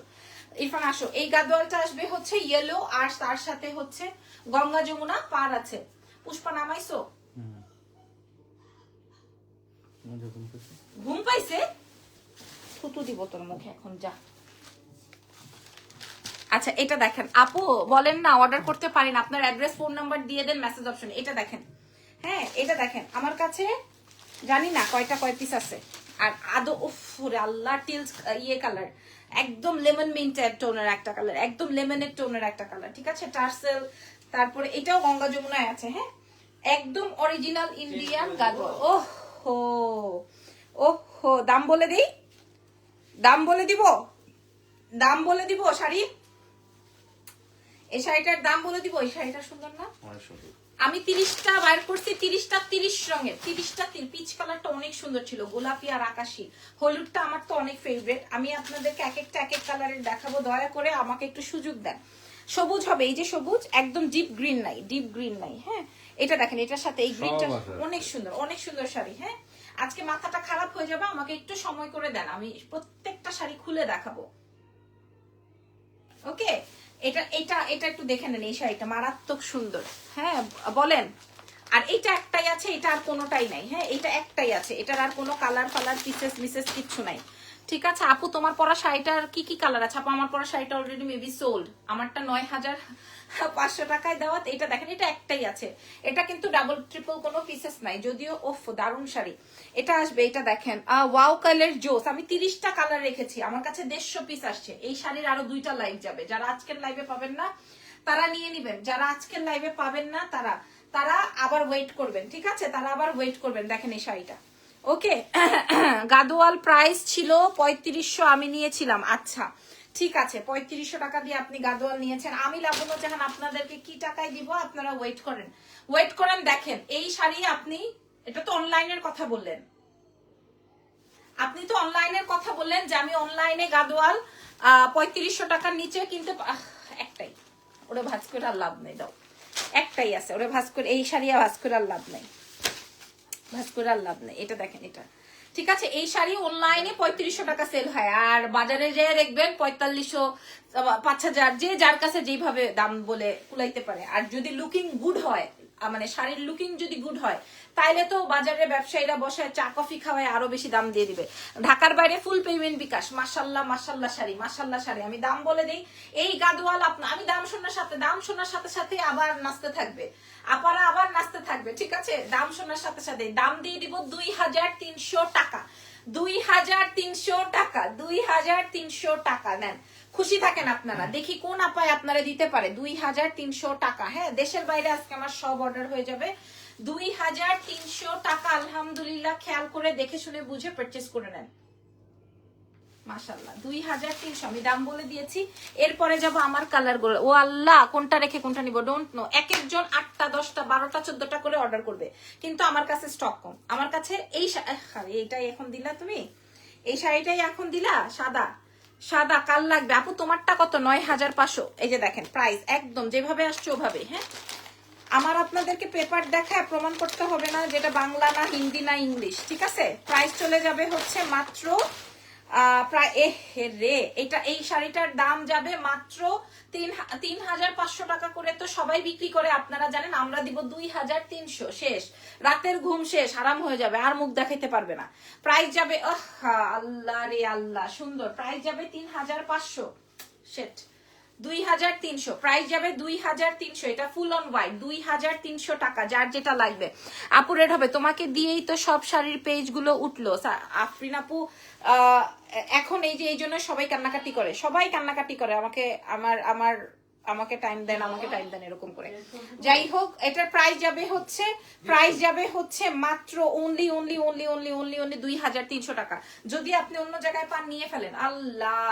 ইরফান আসো, এই গাদোয়ালটা আসবে হচ্ছে ইয়েলো, আর তার সাথে হচ্ছে গঙ্গা যমুনা পার আছে। পুষ্পা নামাইছো? ঘুম পাইছে? থুতু দিব তোর মুখে এখন, যা। আচ্ছা, এটা দেখেন আপু, বলেন না অর্ডার করতে পারেন, আপনার অ্যাড্রেস ফোন নাম্বার দিয়ে দেন মেসেজ অপশনে। এটা দেখেন, হ্যাঁ এটা দেখেন, আমার কাছে জানি না কয় পিস আছে। আর আদৌ উফরে আল্লাহ, টিলস ইয়ে কালার, একদম লেমন মিন্টের টোনের একটা কালার, একদম লেমনের টোনের একটা কালার, ঠিক আছে। টার্সেল, তারপরে এটাও গঙ্গা যমুনায় আছে। হ্যাঁ, একদম অরিজিনাল ইন্ডিয়ান গাদোয়াল। ওহো ওহো, দাম বলে দিই, দাম বলে দিব, দাম বলে দিব। শাড়ি, এই শাড়িটার দাম বলে দিব। এই শাড়িটা সুন্দর না? আমি 30টা বাইর করছি, 30টা 30 রঙের, 30টা পিচ কালারটা অনেক সুন্দর ছিল, গোলাপি আর আকাশি। হলুদটা আমার তো অনেক ফেভারিট। আমি আপনাদেরকে এক একটা কালারের দেখাবো, দয়া করে আমাকে একটু সুযোগ দেন। সবুজ হবে, এই যে সবুজ, একদম ডিপ গ্রিন নাই, ডিপ গ্রিন নাই। হ্যাঁ, এটা দেখেন, এটার সাথে এই গ্রিনটা অনেক সুন্দর, অনেক সুন্দর শাড়ি। হ্যাঁ, আজকে মাথাটা খারাপ হয়ে যাবে, আমাকে একটু সময় করে দেন, আমি প্রত্যেকটা শাড়ি খুলে দেখাবো। ওকে, এটা এটা এটা একটু দেখে নেন, এই শাড়িটা মারাত্মক সুন্দর। হ্যাঁ বলেন। আর এটা একটাই আছে, এটা আর কোনোটাই নাই। হ্যাঁ, এটা একটাই আছে, এটার আর কোনো কালার ফালার পিসেস মিসেস কিচ্ছু নাই। ঠিক আছে আপু, তোমার পরা শাড়িটার কি কি কালার আছে? আপু, আমার পরা শাড়িটা অলরেডি মেবি সোল্ড, আমারটা 9500 টাকায় দেওয়া। এটা দেখেন, এটা একটাই আছে, এটা কিন্তু ডাবল ট্রিপল কোনো পিসেস নাই যদিও। ওফ, দারুণ শাড়ি। এটা আসবে, এটা দেখেন, ওয়াও কালার জোস। আমি 30টা কালার রেখেছি, আমার কাছে 150 পিস আসছে। এই শাড়ির আরো 2টা লাইভ যাবে, যারা আজকের লাইভে পাবেন না তারা নিয়ে নিবেন, যারা আজকের লাইভে পাবেন না তারা আবার ওয়েট করবেন। ঠিক আছে, তারা আবার ওয়েট করবেন। দেখেন এই শাড়িটা, ওকে। গাদোয়াল প্রাইস ছিল 3500, আমি নিয়েছিলাম। আচ্ছা ঠিক আছে, 3500 টাকা দিয়ে আপনি গাদোয়াল নিয়েছেন। আমি লাবণ্য জাহান আপনাদেরকে কি টাকায় দিব, আপনারা ওয়েট করেন, ওয়েট করেন। দেখেন এই শাড়ি আপনি, এটা তো অনলাইনের কথা বললেন, আপনি তো অনলাইনের কথা বললেন যে আমি অনলাইনে গাদোয়াল 3500 টাকার নিচে কিনতে। একটাই, ওরে ভাজ করে আর লাভ নেই, দাও একটাই আছে, ওরে ভাজ করে, এই শাড়ি ভাজ করে আর লাভ নেই, ভাজ করে আর লাভ নেই। এটা দেখেন, এটা ঠিক আছে। এই শাড়ি অনলাইনে 3500 টাকা সেল হয়, আর বাজারে যে দেখবেন 4500, 5000, যে যার কাছে যেভাবে দাম বলে কুলাইতে পারে। আর যদি লুকিং গুড হয়, মানে শাড়ির লুকিং যদি গুড হয়, তাইলে তো বাজারে ব্যবসায়ীরা বসায় চা কফি খাওয়ায় আরো বেশি দাম দিয়ে দিবে। ঢাকার বাইরে ফুল পেমেন্ট বিকাশ। মাশাল্লাহ মাশাল্লাহ শাড়ি, মাশাল্লাহ শাড়ি। আমি দাম বলে দিই, এই গাদোয়াল আমি দাম শোনার সাথে সাথে আবার নাচতে থাকবে, আপারা আবার নাচতে থাকবে। ঠিক আছে, দাম শোনার সাথে সাথে দাম দিয়ে দিব 2300 টাকা, 2300 টাকা, 2300 টাকা নেন। খুশি থাকেন আপনারা, দেখি কোন আপায় আপনারা দিতে পারে 2300 টাকা। হ্যাঁ, দেশের বাইরে আজকে আমার সব অর্ডার হয়ে যাবে। 2300 টাকা, আলহামদুলিল্লাহ। খেয়াল করে দেখে শুনে বুঝে পারচেজ করে নেন। মাশাআল্লাহ, 2300 আমি দাম বলে দিয়েছি। এরপরে যাব আমার কালার গুলো। ও আল্লাহ, কোনটা রেখে কোনটা নিব ডোন্ট নো। এক একজন 8টা 10টা 12টা 14টা করে অর্ডার করবে, কিন্তু আমার কাছে স্টক কম। আমার কাছে এইটাই এখন দিলা তুমি, এই শাড়িটাই এখন দিলা, সাদা সাদা কাল লাগবে। আপু তোমারটা কত? 9500। এই যে দেখেন প্রাইস একদম যেভাবে আসছে ওভাবে। হ্যাঁ, আমার আপনাদেরকে পেপার দেখায় প্রমাণ করতে হবে না যেটা বাংলা না হিন্দি না ইংলিশ। ঠিক আছে, প্রাইস চলে যাবে হচ্ছে মাত্র প্রায় রে এটা এই শাড়িটার দাম যাবে মাত্র 3,500 টাকা করে। তো সবাই বিক্রি করে, আপনারা জানেন, আমরা দিব 2,300। শেষ, রাতের ঘুম শেষ, আরাম হয়ে যাবে, আর মুখ দেখাইতে পারবে না। প্রাইস যাবে আল্লাহ রে আল্লাহ, সুন্দর। প্রাইস যাবে 3,500। সেট 2,300। প্রাইস যাবে 2,300। এটা ফুল অন হোয়াইট, 2,300 টাকা। যার যেটা লাগবে আপু রেড হবে। তোমাকে দিয়েই তো সব শাড়ির পেজ গুলো উঠলো আফরিন আপু। এখন এই যে এই জন্য সবাই কান্নাকাটি করে, সবাই কান্নাকাটি করে, আমাকে টাইম দেন, আমাকে টাইম দেন এরকম করে। যাই হোক, এটার প্রাইস যাবে হচ্ছে মাত্র অনলি 2,300 টাকা। যদি আপনি অন্য জায়গায় পান নিয়ে ফেলেন। আল্লাহ,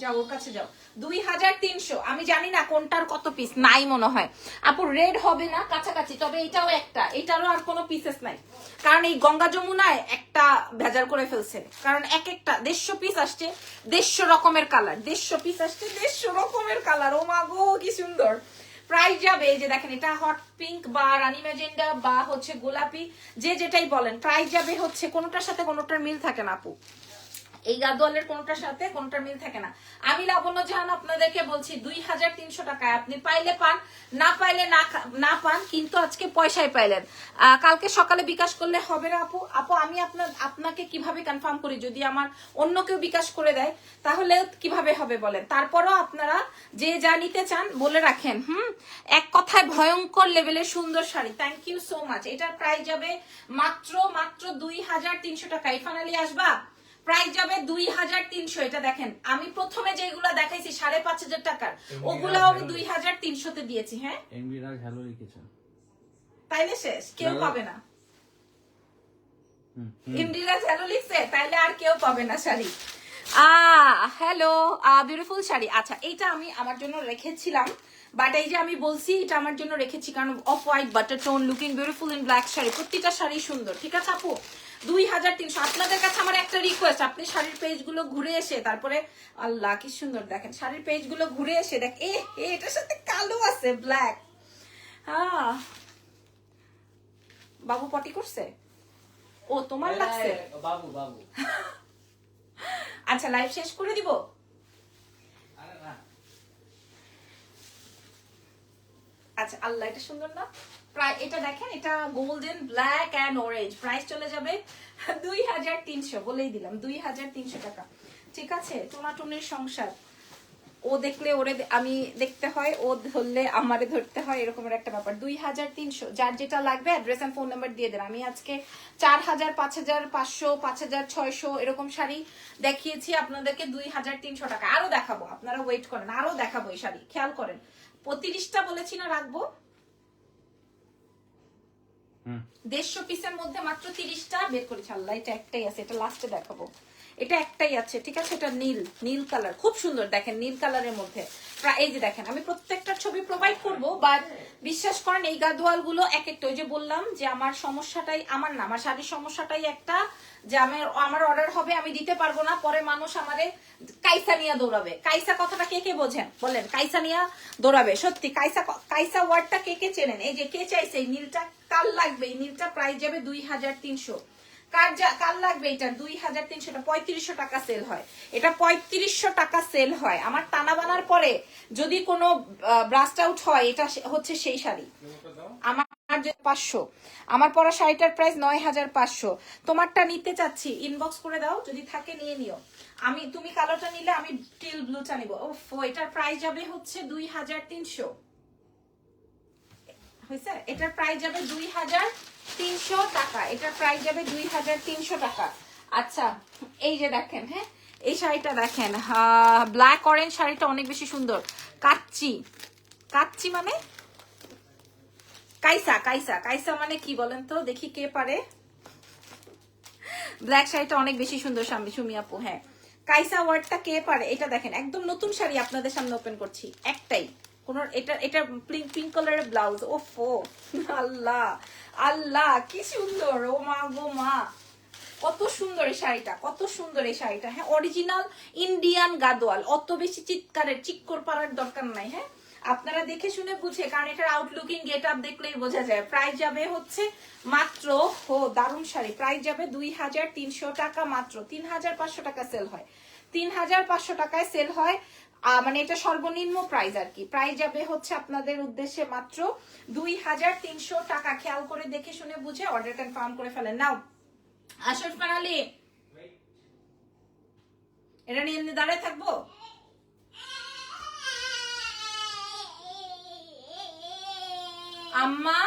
যাও ওর কাছে যাও। 2,300। আমি জানি না কোনটার কত পিস নাই, মনে হয় আপু রেড হবে না, কাছাকাছি। তবে এটাও একটা, এটারও আর কোনো পিসেস নাই, কারণ এই গঙ্গা যমুনায় একটা ভেজাল করে ফেলছে। কারণ এক একটা 150 পিস আসছে, 150 রকমের কালার, 150 পিস আসছে, 150 রকমের কালার। ও মা গো, কি সুন্দর। প্রাইস যাবে, এই যে দেখেন, এটা হট পিঙ্ক বা রানী ম্যাজেন্ডা বা হচ্ছে গোলাপি, যে যেটাই বলেন, প্রাইস যাবে হচ্ছে, কোনোটার সাথে কোনোটার মিল থাকে না আপু। এই গাদোয়ালের কোনটার সাথে কোনটার মিল থাকে না। আমি লাবণ্য জাহান আপনাদেরকে বলছি 2,300 টাকায় আপনি পাইলে পান, না পাইলে না পান, কিন্তু আজকে পয়সায় পাইলেন। কালকে সকালে বিকাশ করলে হবে না আপু। আমি আপনাকে কিভাবে কনফার্ম করি, যদি আমার অন্য কেউ বিকাশ করে দেয় তাহলে কিভাবে হবে বলেন। তারপরও আপনারা যে যা নিতে চান বলে রাখেন। এক কথায় ভয়ঙ্কর লেভেলের সুন্দর sari. Thank you so much. এটার প্রাইস যাবে মাত্র 2,300 টাকায়। ফাইনালি আসবা, প্রাইস যাবে 2,300। এটা দেখেন, আমি প্রথমে যেগুলো দেখাইছি 5,500 টাকার, ওগুলাও আমি 2,300 দিয়েছি। হ্যাঁ, এমবিরাজ হ্যালো লিখেছেন, তাইলে শেষ, কেউ পাবে না। ইমডিরাজ হ্যালো লিখছে, তাইলে আর কেউ পাবে না শাড়ি। Hello, beautiful sari. আচ্ছা, এইটা আমি আমার জন্য রেখেছিলাম, বাট এই যে আমি বলছি এটা আমার জন্য রেখেছি কারণ off white butter tone, looking beautiful in black sari. প্রত্যেকটা শাড়ি সুন্দর, ঠিক আছে আপু। 2,300। আপনাদের কাছে আমার একটা রিকোয়েস্ট, আপনি শাড়ির পেজ গুলো ঘুরে এসে তারপরে, আল্লাহ কি সুন্দর দেখেন, শাড়ির পেজ গুলো ঘুরে এসে দেখ, এটার সাথে কালো আছে, ব্ল্যাক। বাবু পটি করছে, ও তোমার লাগছে। বাবু আচ্ছা, লাইভ শেষ করে দিব। আচ্ছা, আল্লাহ এটা সুন্দর না। প্রায় এটা দেখেন, এটা golden black and orange. Price চলে যাবে 2,300, বলেই দিলাম 2,300 টাকা। ঠিক আছে, টোনাটুনির সংসার, ও দেখলে ওরে আমি দেখতে হয়, ও ধরলে আমারে ধরতে হয়, এরকমের একটা ব্যাপার। 2,300। যার যেটা লাগবে অ্যাড্রেস এন্ড ফোন নাম্বার দিয়ে দেন। আমি আজকে 4,000, 5,500, 5,600 এরকম শাড়ি দেখিয়েছি আপনাদেরকে 2,300 টাকা। আরো দেখাবো, আপনারা ওয়েট করেন, আরো দেখাবো এই শাড়ি, খেয়াল করেন। 30টা বলেছি না রাখবো, 150 পিসের মধ্যে মাত্র 30টা বের করেছি। আল্লাহ, এটা একটাই আছে, এটা লাস্টে দেখাবো। এটা একটাই আছে, ঠিক আছে। এটা নীল কালার, খুব সুন্দর দেখেন, নীল কালারের মধ্যে। এই যে দেখেন, আমি প্রত্যেকটা ছবি প্রোভাইড করবো, বাট বিশ্বাস করেন এই গাদোয়াল গুলো এক একটা, ওই যে বললাম যে আমার সমস্যাটাই, আমার না, আমার শাড়ির সমস্যাটাই একটা, যে আমার অর্ডার হবে, আমি দিতে পারবো না, পরে মানুষ আমারে কাইসা নিয়ে দৌড়াবে। কাইসা কথাটা কে কে বোঝেন বলেন, কাইসা নিয়ে দৌড়াবে। সত্যি, কাইসা ওয়ার্ডটা কে কে চেনেন? এই যে কে চাইছে এই নীলটা, কাল লাগবে এই নীলটা, প্রাইস যাবে 2,300। কাল লাগবে এটা 2,300। 3500 টাকা সেল হয়, এটা 3500 টাকা সেল হয়। আমার টানা বানার পরে যদি কোনো ব্রাস্ট আউট হয়, এটা হচ্ছে সেই শাড়ি। আমার 500, আমার পরা শাড়িটার প্রাইস 9,500। তোমারটা নিতে চাচ্ছি, ইনবক্স করে দাও, যদি থাকে নিয়ে নিও। তুমি কালোটা নিলে আমি টিল ব্লুটা নিব। এটার প্রাইস যাবে হচ্ছে 2,300 হয়েছে। এটার প্রাইস যাবে 2,300 টাকা। এটার প্রাইস যাবে 2,300 টাকা। আচ্ছা, এই যে দেখেন, হ্যাঁ এই শাড়িটা দেখেন, ব্ল্যাক অরেঞ্জ শাড়িটা অনেক বেশি সুন্দর। কাচ্চি মানে কাইসা মানে কি বলেন তো, দেখি কে পারে। ব্ল্যাক শাড়িটা অনেক বেশি সুন্দর সুমি আপু। হ্যাঁ, কাইসা ওয়ার্ডটা কে পারে? এটা দেখেন, একদম নতুন শাড়ি আপনাদের সামনে ওপেন করছি, একটাই কোন, এটা পিঙ্ক কালারের ব্লাউজ। ওফো, আল্লাহ কি সুন্দর, ও মা গো মা, কত সুন্দর এই শাড়িটা, কত সুন্দর এই শাড়িটা। হ্যাঁ, অরিজিনাল ইন্ডিয়ান গাদোয়াল, অত বেশি চিৎকারের চিক্কর পাড়ার দরকার নাই। হ্যাঁ, আপনারা দেখে শুনে বুঝে, কারণ এটার আউটলুকিং গেট আপ দেখলেই বোঝা যায়। প্রাইস যাবে হচ্ছে মাত্র, দারুণ শাড়ি, প্রাইস যাবে 2300 টাকা মাত্র। 3500 টাকা সেল হয়, 3500 টাকায় সেল হয়। মানে এটা সর্বনিম্ন প্রাইস আর কি। প্রাইস যাবে হচ্ছে আপনাদের উদ্দেশ্যে মাত্র 2300 টাকা। খেয়াল করে দেখে শুনে বুঝে অর্ডার কনফার্ম করে ফেলেন। নাও আশরাফ খান আলী, এটা নিয়ে এমনি দাঁড়ায় থাকবো? আম্মা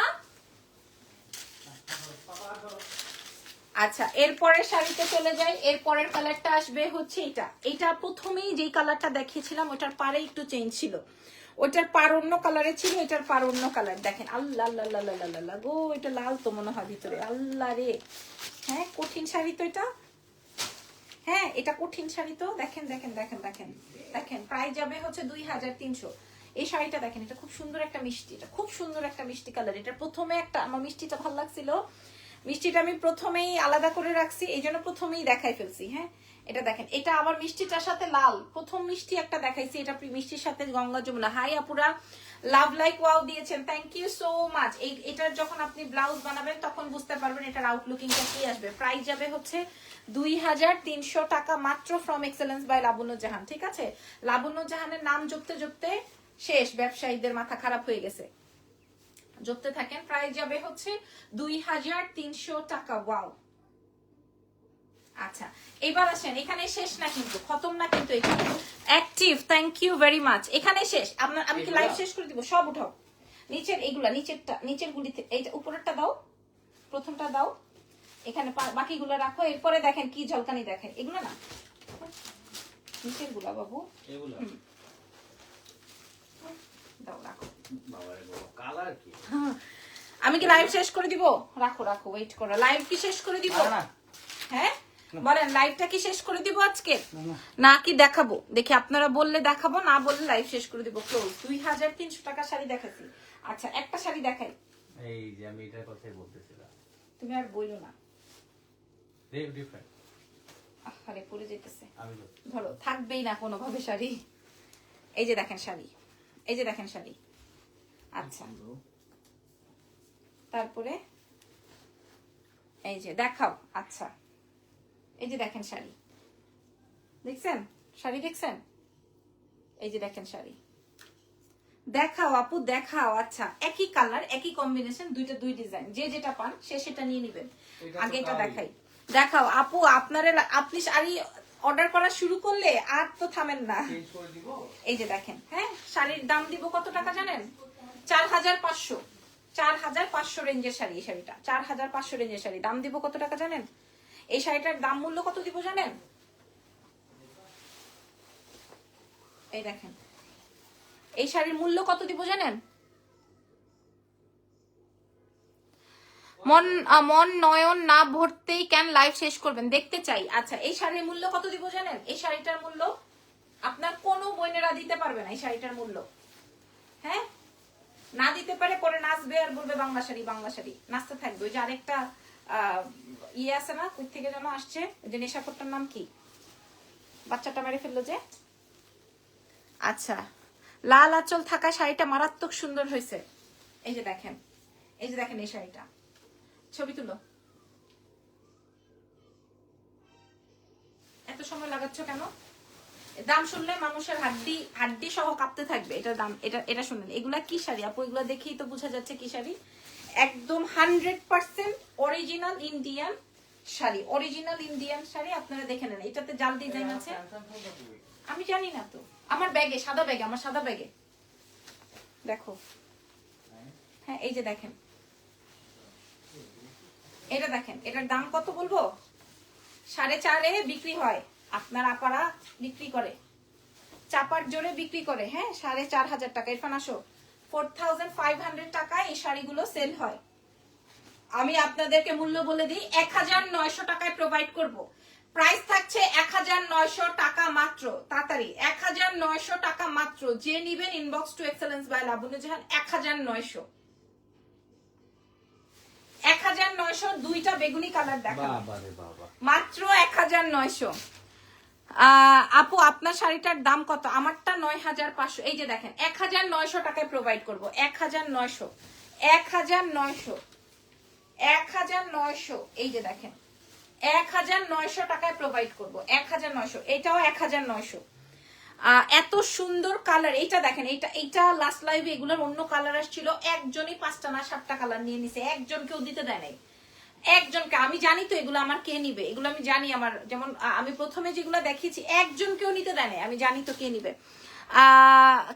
আচ্ছা, এরপরের শাড়িতে চলে যাই। এরপরের কালারটা আসবে হচ্ছে এটা প্রথমেই যেই কালারটা দেখিয়েছিলাম ওটার পারে একটু চেঞ্জ ছিল। ওটার পার অন্য কালারে ছিল, এটার পার অন্য কালার। দেখেন, আল্লাহ আল্লাহ আল্লাহ আল্লাহ আল্লাহ গো, এটা লাল তো মনে হয় ভিতরে। আল্লাহ রে, হ্যাঁ কঠিন শাড়ি তো এটা। হ্যাঁ এটা কঠিন শাড়ি তো। দেখেন দেখেন দেখেন দেখেন দেখেন, প্রাইস যাবে হচ্ছে 2300। এই শাড়িটা দেখেন, এটা খুব সুন্দর একটা মিষ্টি, এটা খুব সুন্দর একটা মিষ্টি কালার। এটা প্রথমে একটা আমার মিষ্টিটা ভালো লাগছিল, মিষ্টিটা আমি প্রথমেই আলাদা করে রাখছি, এই জন্য প্রথমেই দেখাই ফেলছি। হ্যাঁ এটা দেখেন, এটা আবার মিষ্টিটার সাথে লাল, প্রথম মিষ্টি একটা দেখাইছি, এটা মিষ্টির সাথে গঙ্গা যমুনা। হাই আপুরা, লাভ লাইক ওয়াও দিয়েছেন, থ্যাংক ইউ সো মাচ। এটার যখন আপনি ব্লাউজ বানাবেন তখন বুঝতে পারবেন এটার আউটলুকিংটা কি আসবে। প্রাইস যাবে হচ্ছে 2300 টাকা মাত্র, ফ্রম এক্সেলেন্স বাই লাবণ্য জাহান। ঠিক আছে, লাবণ্য জাহানের নাম জপতে জপতে শেষ, ব্যবসায়ীদের মাথা খারাপ হয়ে গেছে, জপতে থাকেন। প্রাইস যাবে হচ্ছে 2300 টাকা। ওয়াও। আচ্ছা এবার আসেন, এখানে শেষ না কিন্তু, খতম না কিন্তু, এখানে active, thank you very much. এখানে শেষ। আমি কি লাইভ শেষ করে দিব? সব উঠাও, নিচের এইগুলা, নিচের গুলিতে, এইটা উপরেরটা দাও, প্রথমটা দাও, এখানে বাকিগুলো রাখো। এরপরে দেখেন কি ঝলকানি দেখেন, এগুলো না, নিচের গুলা বাবু, এগুলো দাও রাখো। বাবারে বাবা, কালার কি! আমি কি লাইভ শেষ করে দিব? রাখো রাখো, ওয়েট করো। লাইভ কি শেষ করে দিব? না, হ্যাঁ বলেন, লাইভটা কি শেষ করে দিব আজকে, না কি দেখাবো? দেখি আপনারা বললে দেখাবো, না বললে লাইভ শেষ করে দিব। ক্লোজ। 2300 টাকা শাড়ি দেখাচ্ছি। আচ্ছা একটা শাড়ি দেখাই, এই যে আমি এটার কথাই বলতেছিলাম। তুমি আর বইলো না, ডিফারেন্ট। আরে পরে যেতেছে, আমি ধরো থাকবেই না কোনোভাবে শাড়ি। এই যে দেখেন শাড়ি, এই যে দেখেন শাড়ি। আচ্ছা তারপরে এই যে দেখাও। আচ্ছা এই যে দেখেন শাড়ি, দেখছেন শাড়ি, দেখছেন? এই যে দেখেন শাড়ি, দেখাও আপু দেখাও। আচ্ছা একই কালার, একই কম্বিনেশন, দুইটা দুই ডিজাইন, যে যেটা পান সে সেটা নিয়ে নিবেন। আগে এটা দেখাই, দেখাও আপু। আপনি শাড়ি অর্ডার করা শুরু করলে আর তো থামেন না। এই যে দেখেন, হ্যাঁ শাড়ির দাম দিব কত টাকা জানেন? 4500, 4500 রেঞ্জের শাড়ি। এই শাড়িটা 4500 রেঞ্জের শাড়ি, দাম দিব কত টাকা জানেন? এই শাড়িটার দাম মূল্য কত দিব জানেন? এই দেখেন, এই শাড়ির মূল্য কত দিব জানেন? মন নয়ন না ভরতেই কেন লাইভ শেষ করবেন, দেখতে চাই। আচ্ছা এই শাড়ির মূল্য কত দিব জানেন? এই শাড়িটার মূল্য আপনার কোনো বোনেরা দিতে পারবে না। এই শাড়িটার মূল্য, হ্যাঁ না দিতে পারে, পরে নাচবে আর বলবে বাংলা শাড়ি বাংলা শাড়ি, নাচতে থাকবে। ওই যে আরেকটা ইয়ে আছে না, কই থেকে যেন আসছে, ওই যে নেশাখোরটার নাম কি, বাচ্চাটা মেরে ফেললো যে। আচ্ছা লাল আঁচল থাকা শাড়িটা মারাত্মক সুন্দর হয়েছে। এই যে দেখেন, এই যে দেখেন এই শাড়িটা, ছবি তুলো। এত সময় লাগাচ্ছ কেন? দাম শুনলে মানুষের হাড্ডি সহ কাঁপতে থাকবে। এটার দাম, এটা শুনলেন। এগুলা কি শাড়ি আপু? এগুলা দেখেই তো বোঝা যাচ্ছে কি শাড়ি। একদম 100% original Indian sari, original Indian sari. আপনারা দেখে নেন, এটাতে জাল ডিজাইন আছে। আমি জানি না তো, আমার ব্যাগে, সাদা ব্যাগে, আমার সাদা ব্যাগে দেখো। হ্যাঁ এই যে দেখেন, এটা দেখেন, এটার দাম কত বলবো? 4.5 বিক্রি হয়। আপনার আপারা বিক্রি করে, চাপার জোরে বিক্রি করে। হ্যাঁ 4500 টাকা। ইরফান আসো, 4500 টাকায় এই শাড়িগুলো সেল হয়। আমি আপনাদেরকে মূল্য বলে দিই, 1900 টাকায় প্রোভাইড করব। প্রাইস থাকছে 1900 টাকা মাত্র। তাড়াতাড়ি 1900 টাকা মাত্র। যে নিবেন inbox two excellence by Labonno জাহান। 1900, 1900। দুইটা বেগুনি কালার দেখাবো মাত্র 1900। আপু আপনার শাড়িটার দাম কত? আমারটা 9500। এই যে দেখেন 1900 টাকায় প্রোভাইড করবো। 1900 1900 এই যে দেখেন 1900 টাকায় প্রোভাইড করবো। 1900, এটাও 1900। এত সুন্দর কালার। এইটা দেখেন, এইটা লাস্ট লাইভে এগুলোর অন্য কালার আসছিল, একজনই 5টা না 7টা কালার নিয়ে নিছে, একজনকেও দিতে দেয় নাই। একজনকে, আমি জানি তো এগুলো আমার কে নিবে, এগুলো আমি জানি। আমার যেমন আমি প্রথমে যেগুলো দেখিয়েছি একজনকেও নিতে দেয় নাই, আমি জানি তো কে নিবে।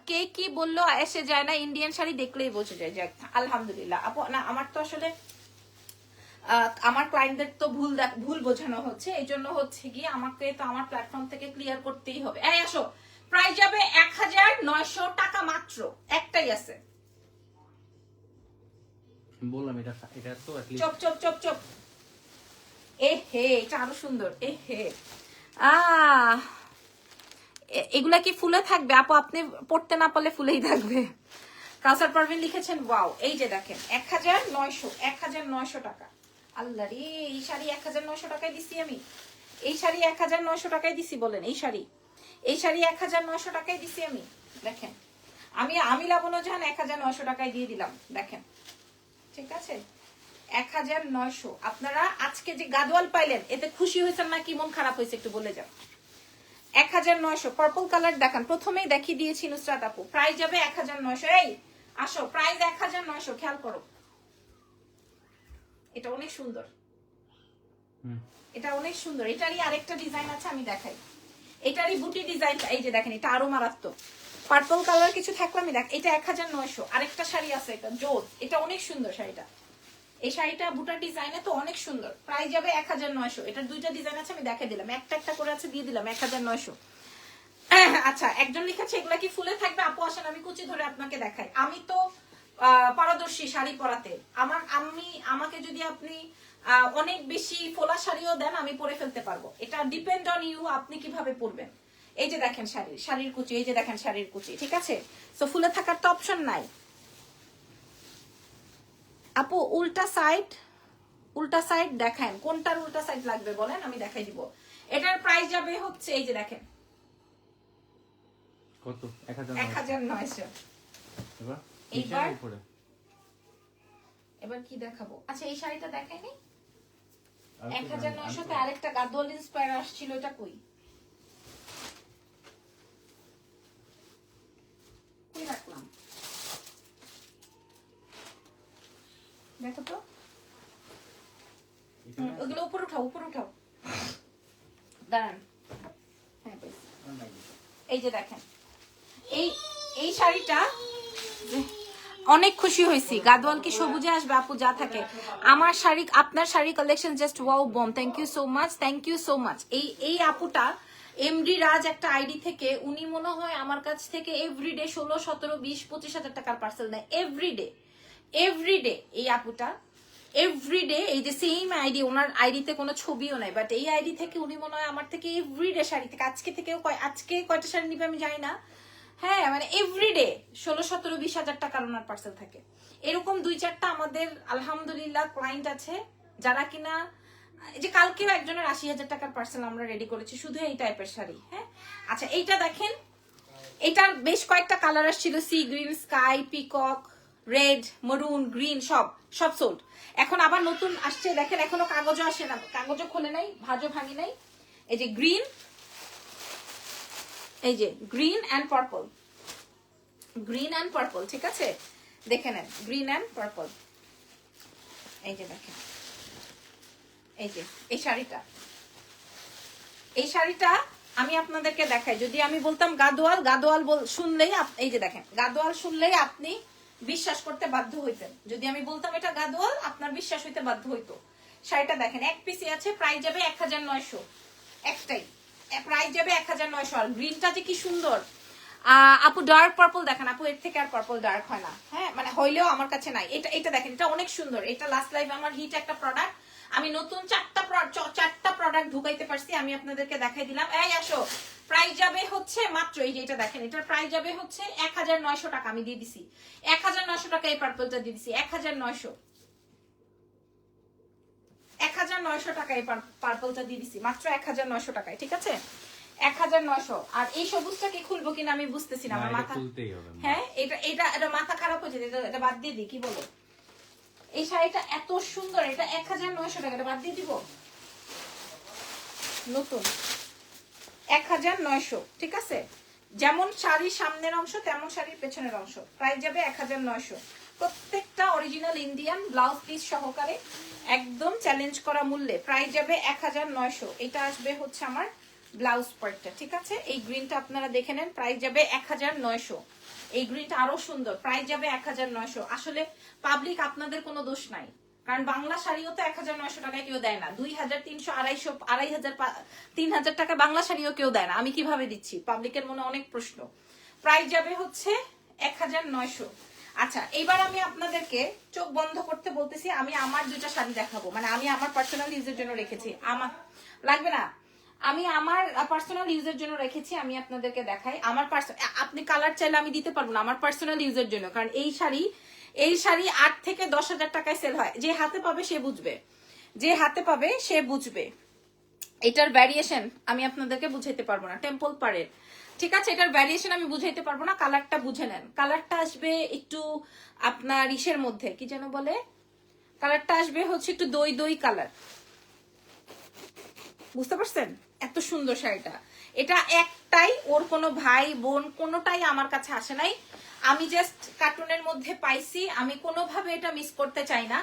কে কি বললো এসে যায় না, ইন্ডিয়ান শাড়ি দেখলেই বোঝা যায়। যাক আলহামদুলিল্লাহ আপু। না আমার তো আসলে আমার ক্লায়েন্টদের তো ভুল বোঝানো হচ্ছে, এই জন্য হচ্ছে কি আমাকে তো আমার প্ল্যাটফর্ম থেকে ক্লিয়ার করতেই হবে। এই আসো, প্রাইস যাবে 1900 টাকা মাত্র, একটাই আছে। বললাম এটা তো চপ চপ চপ চপ। এ হে, এটা আরো সুন্দর। এ হে, এগুলা কি ফুলে থাকবে আপু? আপনি পড়তে না পারলে ফুলেই থাকবে। কাউসার পারভিন লিখেছেন ওয়াও। এই যে দেখেন 1900 টাকা। আল্লাহ রে, এই শাড়ি 1900 টাকায় দিছি আমি। এই শাড়ি 1900 টাকায় দিছি বলেন। এই শাড়ি 1900 টাকায় দিছি আমি। দেখেন আমি লাবণ্য জাহান 1900 টাকায় দিয়ে দিলাম। দেখেন ঠিক আছে 1900। আপনারা আজকে যে গাদোয়াল পাইলেন এতে খুশি হয়েছেন না কি মন খারাপ হয়েছে একটু বলে যান। 1900 পার্পল কালার দেখান, প্রথমেই দেখিয়ে দিয়েছি নুসরাত আপু। প্রাইস যাবে 1900। এই আসো, প্রাইস 1900, খেয়াল করো। এটা অনেক সুন্দর, এটা অনেক সুন্দর। এটারই আরেকটা ডিজাইন আছে, আমি দেখাই। এটারই বুটি ডিজাইনটা এই যে দেখেন, এটা আরো মারাত্মক। পার্পল কালার কিছু থাকলে আমি দেখ। এটা 1900। আরেকটা শাড়ি আছে, এটা জোস, এটা অনেক সুন্দর শাড়িটা। এই শাড়িটা বুটা ডিজাইনে তো অনেক সুন্দর। প্রাইস যাবে 1900। এটার দুইটা ডিজাইন আছে, আমি দেখে দিলাম, একটা একটা করে আছে, দিয়ে দিলাম 1900। আচ্ছা, একজন লিখেছে এগুলা কি ফুলে থাকবে? আপু আসেন আমি কুচি ধরে আপনাকে দেখাই। আমি তো পারদর্শী শাড়ি পরাতে। আমাকে যদি আপনি অনেক বেশি ফোলা শাড়িও দেন আমি পরে ফেলতে পারবো। এটা ডিপেন্ড অন ইউ, আপনি কিভাবে পরবেন। এই যে দেখেন শাড়ির কুচি, এই যে দেখেন শাড়ির কুচি, ঠিক আছে? সো ফুলে থাকার তো অপশন নাই। আপু উল্টা সাইড দেখেন, কোনটার উল্টা সাইড লাগবে বলেন, আমি দেখাই দিব। এটার প্রাইস যাবে হচ্ছে এই যে দেখেন কত? 1900। এইবার এবার কি দেখাবো? আচ্ছা এই শাড়িটা দেখাইনি 1900 তে। আরেকটা গাদোয়াল ইন্সপায়ার আসছিল, এটা কই রাখলাম দেখো তো। ওগুলো উপর উঠাও দাঁড়ান। হ্যাঁ এই যে দেখেন এই শাড়িটা অনেক খুশি হয়েছি। গাদোয়াল কি সবুজে আসবে আপু? যা থাকে আমার শাড়ি, আপনার sari collection just wow bomb. Thank you so much. এই আপুটা এমডি রাজ একটা আইডি থেকে, উনি মনে হয় আমার কাছ থেকে এভরিডে 16, 17, 20, 25,000 টাকার পার্সেল নেয় এভরিডে। এই আপুটা এভরিডে, এই যে সেম আইডি, ওনার আইডিতে কোনো ছবিও নাই, বাট এই আইডি থেকে উনি মনে হয় আমার থেকে এভরিডে শাড়ি থেকে, আজকে কয়টা শাড়ি নিবে আমি জানি না। হ্যাঁ মানে এভরিডে 16, 17, 20,000 টাকার ওনার পার্সেল থাকে। এরকম 2-4টা আমাদের আলহামদুলিল্লাহ ক্লায়েন্ট আছে যারা কিনা, এই যে কালকেও একজনের 80,000 টাকার পার্সেল আমরা রেডি করেছি শুধু এই টাইপের শাড়ি। হ্যাঁ আচ্ছা এইটা দেখেন, এটার বেশ কয়েকটা কালার আসছিল, sea green, sky, peacock, red, maroon, green, সব সোল্ড। এখন আবার নতুন আসছে দেখেন, এখনো কাগজও আসে না, কাগজও খোলে নাই, ভাজও ভাঙি নাই। এই যে গ্রিন, এই যে গ্রিন অ্যান্ড পার্পল, ঠিক আছে? দেখে নেন গ্রিন অ্যান্ড পার্পল। এই যে দেখেন, এই যে এই শাড়িটা আমি আপনাদেরকে দেখাই। যদি আমি বলতাম গাদোয়াল শুনলেই, এই যে দেখেন গাদোয়াল শুনলেই আপনি বিশ্বাস করতে বাধ্য হইতেন। যদি আমি বলতাম এটা গাদোয়াল, আপনার বিশ্বাস হইতে বাধ্য হইতো। শাড়িটা দেখেন, এক পিসি আছে, প্রাইস যাবে 1900। একটাই প্রাইস যাবে 1900। আর গ্রিনটা যে কি সুন্দর। আপু ডার্ক পার্পল দেখেন আপু, এর থেকে আর পার্পল ডার্ক হয় না। হ্যাঁ মানে হইলেও আমার কাছে নাই। এটা দেখেন, এটা অনেক সুন্দর। এটা লাস্ট লাইভ আমার হিট একটা প্রোডাক্ট। আমি নতুন 4টা প্রোডাক্ট ঢুকাইতে পারছি, আমি আপনাদেরকে দেখাই দিলাম। এই আসো, প্রাইস যাবে হচ্ছে মাত্র, এই যে এটা দেখেন, এটার প্রাইস যাবে হচ্ছে 1900 টাকা। আমি দিয়ে দিছি 1900 টাকা, এই পার্পলটা দিয়ে দিছি 1900 টাকা, এই পার্পলটা দিয়ে দিছি মাত্র 1900 টাকায়, ঠিক আছে? 1900। আর এই সবুজটা কি খুলবো কিনা আমি বুঝতেছি না, না, আমার এটা মাথা। খুলতেই হবে। হ্যাঁ, এটা মাথা খারাপ হয়েছে, এটা বাদ দিয়ে দিই, কি বলো? এই শাড়িটা এত সুন্দর, এটা 1900 টাকা, এটা বাদ দিয়ে দিব। নতুন 1900, ঠিক আছে? যেমন শাড়ির সামনের অংশ তেমন শাড়ির পেছনের অংশ, প্রাইস যাবে 1900। প্রত্যেকটা অরিজিনাল ইন্ডিয়ান, ব্লাউজ পিস সহকারে, একদম চ্যালেঞ্জ করা মূল্যে প্রাইস যাবে 1900। এটা আসবে হচ্ছে আমার ব্লাউজ পার্টটা, ঠিক আছে? এই গ্রিনটা আপনারা দেখে নেন, প্রাইস যাবে 1900। এই গ্রিনটা আরো সুন্দর, প্রাইস যাবে 1900। আসলে পাবলিক আপনাদের কোনো দোষ নাই, কারণ বাংলা শাড়িও তো 1900 টাকায় কেউ দেয় না। 2300, 250, 2500, 3000 টাকা বাংলা শাড়িও কেউ দেয় না। আমি কিভাবে দিচ্ছি? পাবলিকের মনে অনেক প্রশ্ন। প্রাইস যাবে হচ্ছে 1900। আচ্ছা, এবার আমি আপনাদেরকে চোখ বন্ধ করতে বলতেছি, আমি আমার দুইটা শাড়ি দেখাবো, মানে আমি আমার পার্সোনাল ইউজের জন্য রেখেছি। আমার লাগবে না, আমি আমার পার্সোনাল ইউজের জন্য রেখেছি, আমি আপনাদেরকে দেখাই। আমার আপনি কালার চাইলে আমি দিতে পারবো না, আমার পার্সোনাল ইউজের জন্য। কারণ এই শাড়ি 8 থেকে 10,000 টাকায় সেল হয়। যে হাতে পাবে সে বুঝবে, যে হাতে পাবে সে বুঝবে। এটার ভ্যারিয়েশন আমি আপনাদেরকে বুঝাইতে পারবো না, টেম্পল পাড়ের, ঠিক আছে? এটার ভ্যারিয়েশন আমি বুঝাইতে পারবো না। কালারটা বুঝে নেন, কালারটা আসবে একটু আপনার ইসের মধ্যে, কি যেন বলে, কালারটা আসবে হচ্ছে একটু দই দই কালার, বুঝতে পারছেন? এত সুন্দর শাড়িটা। এটা একটাই, ওর কোনো ভাই বোন কোনোটাই আমার কাছে আসে নাই, আমি জাস্ট কার্টুনের মধ্যে পাইছি। আমি কোনোভাবে এটা মিস করতে চাই না,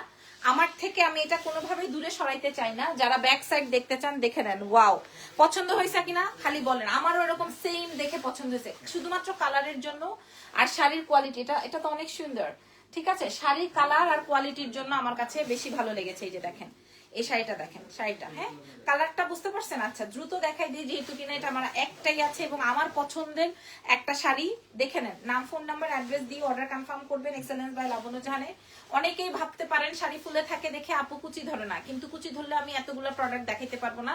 আমার থেকে আমি এটা কোনোভাবে দূরে সরাইতে চাই না। যারা ব্যাক সাইড দেখতে চান দেখে নেন। ওয়াও, পছন্দ হয়েছে কিনা খালি বলেন। আমারও এরকম সেম দেখে পছন্দ হয়েছে, শুধুমাত্র কালারের জন্য আর শাড়ির কোয়ালিটি। এটা তো অনেক সুন্দর, ঠিক আছে? শাড়ির কালার আর কোয়ালিটির জন্য আমার কাছে বেশি ভালো লেগেছে। এই যে দেখেন এই শাড়িটা, দেখেন শাড়িটা, হ্যাঁ কালারটা বুঝতে পারছেন? আচ্ছা, দ্রুত দেখাই দিই, যেহেতু কিনা এটা আমার একটাই আছে এবং আমার পছন্দের একটা শাড়ি। দেখে নেন, নাম, ফোন নাম্বার, অ্যাড্রেস দিয়ে অর্ডার কনফার্ম করবেন। এক্সেলেন্স বাই লাবণ্য জাহানে। অনেকেই ভাবতে পারেন শাড়ি ফুলে থাকে দেখে আপু কুচি ধরে না, কিন্তু কুচি ধরলে আমি এতগুলো প্রোডাক্ট দেখাইতে পারবো না।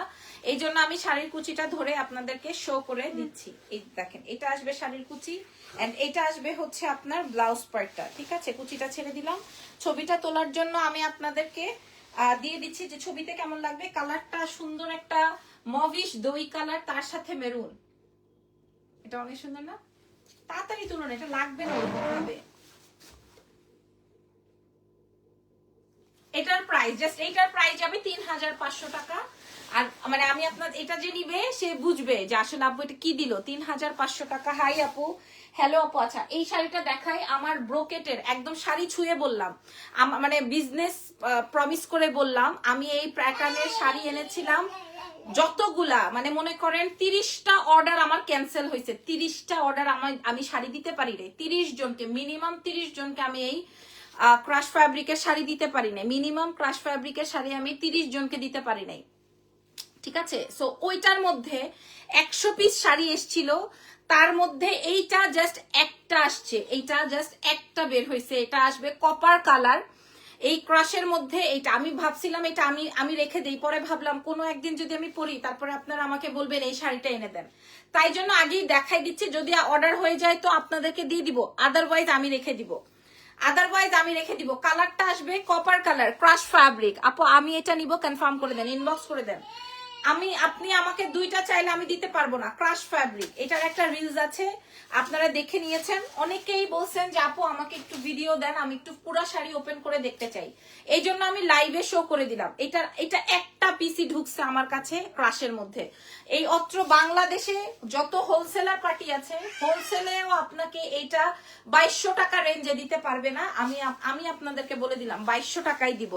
এই জন্য আমি শাড়ির কুচিটা ধরে আপনাদেরকে শো করে দিচ্ছি। এই দেখেন, এটা আসবে শাড়ির কুচি, এন্ড এটা আসবে হচ্ছে আপনার ব্লাউজ পার্টটা, ঠিক আছে? কুচিটা ছেড়ে দিলাম। ছবিটা তোলার জন্য আমি আপনাদেরকে দিয়ে দিচ্ছি যে ছবিতে কেমন লাগবে। কালারটা সুন্দর, একটা মভিশ দই কালার, তার সাথে মেরুন। এটা অনেক সুন্দর না? তাড়াতাড়ি তুলুন, এটা লাগবে না ওরকম ভাবে। এটার প্রাইস জাস্ট, এইটার প্রাইস যাবে 3500 টাকা। আর মানে আমি আপনার এটা যে নিবে সে বুঝবে যে আসলে আপু এটা কি দিল, 3500 টাকা। হাই আপু, হ্যালো আপু। আচ্ছা, এই শাড়িটা দেখাই, আমার ব্রোকেটের, একদম শাড়ি ছুঁয়ে বললাম, মানে বিজনেস প্রমিস করে বললাম, আমি এই প্যাটার্নের শাড়ি এনেছিলাম যতগুলা, মানে মনে করেন 30টা অর্ডার আমার ক্যান্সেল হয়েছে। 30টা অর্ডার আমি শাড়ি দিতে পারি রে, 30 জনকে, মিনিমাম 30 জনকে আমি এই ক্রাশ ফ্যাব্রিকের শাড়ি দিতে পারি নাই। মিনিমাম ক্রাশ ফ্যাব্রিকের শাড়ি আমি 30 জনকে দিতে পারি নাই, ঠিক আছে? সো ওইটার মধ্যে 100 পিস শাড়ি এসছিল, তার মধ্যে এইটা জাস্ট একটা আসছে, এইটা জাস্ট একটা বের হয়েছে। এটা আসবে কপার কালার, এই ক্রাশের মধ্যে। এইটা আমি ভাবছিলাম এটা আমি রেখে দিই, পরে ভাবলাম কোনো একদিন যদি আমি পরি তারপরে আপনারা আমাকে বলবেন এই শাড়িটা এনে দেন, তাই জন্য আগেই দেখাই দিচ্ছি। যদি অর্ডার হয়ে যায় তো আপনাদেরকে দিয়ে দিব, আদারওয়াইজ আমি রেখে দিব। কালারটা আসবে কপার কালার, ক্রাশ ফ্যাব্রিক। আপু আমি এটা নিব, কনফার্ম করে দেন, ইনবক্স করে দেন। আপনি আমাকে দুইটা চাইলে আমি দিতে পারবো না। ক্রাশ ফ্যাব্রিক, এটার একটা রিলস আছে, আপনারা দেখে নিয়েছেন। অনেকেই বলছেন যে আপু আমাকে একটু ভিডিও দেন, আমি একটু পুরো শাড়ি ওপেন করে দেখতে চাই, এই জন্য আমি লাইভে শো করে দিলাম। এটা একটা পিসি ঢুকছে আমার কাছে ক্রাশের মধ্যে। এই অত্র বাংলাদেশে যত হোলসেলার পার্টি আছে, হোলসেলেও আপনাকে এইটা 2200 টাকা রেঞ্জে দিতে পারবে না। আমি আপনাদেরকে বলে দিলাম 2200 টাকাই দিব।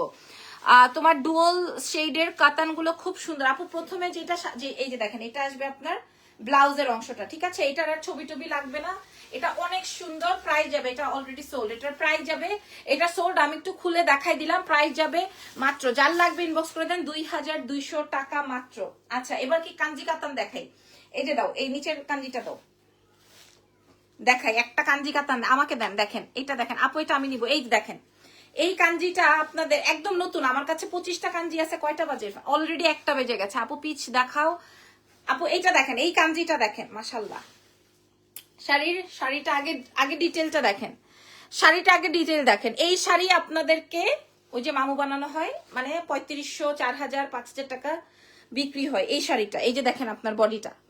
তোমার ডুয়াল শেডের কাতানগুলো খুব সুন্দর আপু। প্রথমে যেটা, এই যে দেখেন, এটা আসবে আপনার ব্লাউজের অংশটা, ঠিক আছে? এটার আর ছবি টবি লাগবে না, এটা অনেক সুন্দর। প্রাইস যাবে, এটা অলরেডি সোল্ড, এটার প্রাইস যাবে, এটা সোল্ড, আমি একটু খুলে দেখাই দিলাম। প্রাইস যাবে মাত্র, যার লাগবে ইনবক্স করে দেন, 2200 টাকা মাত্র। আচ্ছা, এবার কি কাঞ্জি কাতান দেখাই? এই যে দাও, এই নিচের কাঞ্জিটা দাও, দেখাই একটা কাঞ্জি কাতান আমাকে দেন। দেখেন এটা দেখেন আপু, এটা আমি নিব। এই দেখেন, এই কাঞ্জিটা আপনাদের একদম নতুন, আমার কাছে 25টা কাঞ্জি আছে। কয়টা বাজে? অলরেডি একটা বেজে গেছে। আপু পিচ দেখাও। আপু এইটা দেখেন, এই কাঞ্জিটা দেখেন, মাশাল্লাহ। শাড়িটা আগে ডিটেলটা দেখেন, শাড়িটা আগে ডিটেল দেখেন। এই শাড়ি আপনাদেরকে ওই যে মামু বানানো হয়, মানে 3500, 4000, 5000 টাকা বিক্রি হয় এই শাড়িটা। এই যে দেখেন আপনার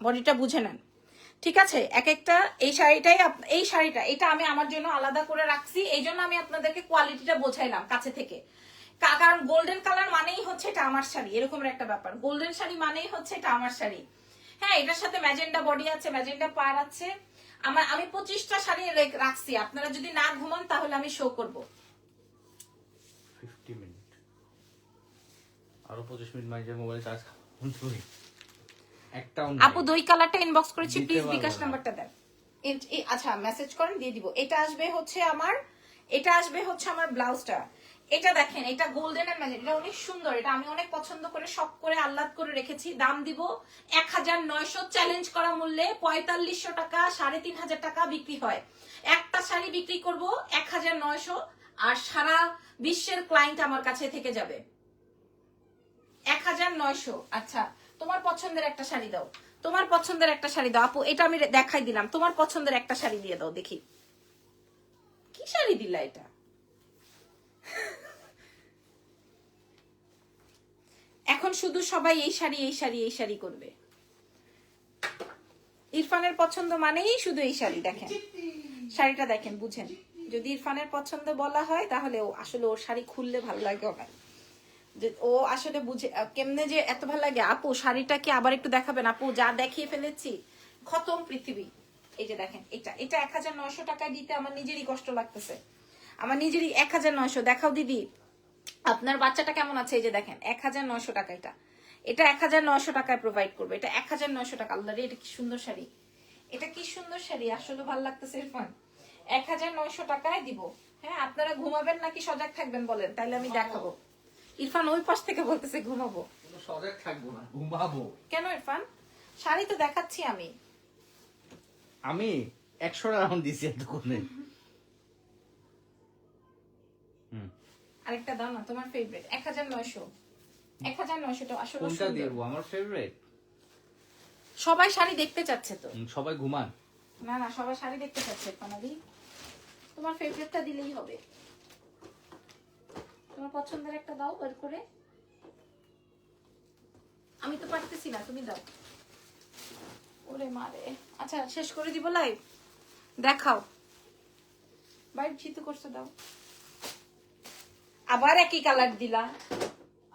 বডিটা বুঝে নেন, ঠিক আছে? এক একটা এই শাড়িটা এটা আমি আমার জন্য আলাদা করে রাখছি, এই জন্য আমি আপনাদেরকে কোয়ালিটিটা বোঝাইলাম কাছে থেকে। কারণ গোল্ডেন কালার মানেই হচ্ছে এটা আমার শাড়ি, এরকম একটা ব্যাপার। গোল্ডেন শাড়ি মানেই হচ্ছে এটা আমার শাড়ি। হ্যাঁ, এটার সাথে ম্যাজেন্ডা বডি আছে, ম্যাজেন্ডা পার আছে। আমি 25টা শাড়ি রাখছি, আপনারা যদি না ঘুমান তাহলে আমি শো করব। 50 মিনিট আরো 25 মিনিট মাঝে মোবাইল চার্জ একটাও নাই। আপু দুই কালারটা ইনবক্স করেছি, দিতে প্লিজ পারবো বিকাশ না। নাম্বারটা দেন। আচ্ছা মেসেজ করেন, দিয়ে দিব। এটা আসবে হচ্ছে আমার ব্লাউজটা। এটা দেখেন, এটা গোল্ডেন এন্ড ম্যাজেন্টা, এটা অনেক সুন্দর। এটা আমি অনেক পছন্দ করে শখ করে আহ্লাদ করে রেখেছি। দাম দিব 1900, চ্যালেঞ্জ করা মূল্যে 4500 টাকা, 3500 টাকা বিক্রি হয়। একটা শাড়ি বিক্রি করব 1900, আর সারা বিশ্বের ক্লায়েন্ট আমার কাছে থেকে যাবে 1900। আচ্ছা, তোমার পছন্দের একটা শাড়ি দাও, তোমার পছন্দের একটা শাড়ি দাও আপু। এটা আমি দেখাই দিলাম, তোমার পছন্দের একটা শাড়ি দিয়ে দাও দেখি। কি শাড়ি দিলা এটা? এখন শুধু সবাই এই শাড়ি করবে। ইরফানের পছন্দ মানেই শুধু এই শাড়ি। দেখেন শাড়িটা দেখেন, বুঝেন। যদি ইরফানের পছন্দ বলা হয় তাহলে ও আসলে ওর শাড়ি খুললে ভালো লাগে না, যে ও আসলে বুঝে কেমনে যে এত ভালো লাগে। আপু শাড়িটা কি আবার একটু দেখাবেন? আপু যা দেখিয়ে ফেলেছি খতম পৃথিবী। এই যে দেখেন, এটা 1900 টাকায় দিতে আমার নিজেরই কষ্ট লাগতেছে, আমার নিজেরই। 1900 দেখাও দিদি, আপনার বাচ্চাটা কেমন আছে? এই যে দেখেন 1900 টাকা। এটা 1900 টাকায় প্রোভাইড করবে, এটা 1900 টাকা। আল্লাহ রে, এটা কি সুন্দর শাড়ি, এটা কি সুন্দর শাড়ি, আসলে ভালো লাগতেছে ইরফান। 1900 টাকায় দিব। হ্যাঁ, আপনারা ঘুমাবেন নাকি সজাগ থাকবেন বলেন, তাইলে আমি দেখাবো। ইরফান ওই পাশ থেকে বলতেছে ঘুমাবো। সজাগ থাকবো না, ঘুমাবো। কেন ইরফান? শাড়ি তো দেখাচ্ছি আমি 100 রাউন্ড দিছি এতক্ষণে। আরেকটা দাও না, তোমার ফেভারিট। 1900 টা আসলে কোনটা সুন্দর। দিব? আমার ফেভারিট। সবাই শাড়ি দেখতে চাচ্ছে তো। সবাই ঘুমান। না, সবাই শাড়ি দেখতে চাচ্ছে ইরফানাদি, তোমার ফেভারিটটা দিলেই হবে। তোমার পছন্দের একটা দাও বের করে। আমি তো পারতেছি না, তুমি দাও। ওরে মারে। আচ্ছা শেষ করে দিব লাইভ, দেখাও। বাইরে জিতু করছো, দাও। আবার একই কালার দিলা।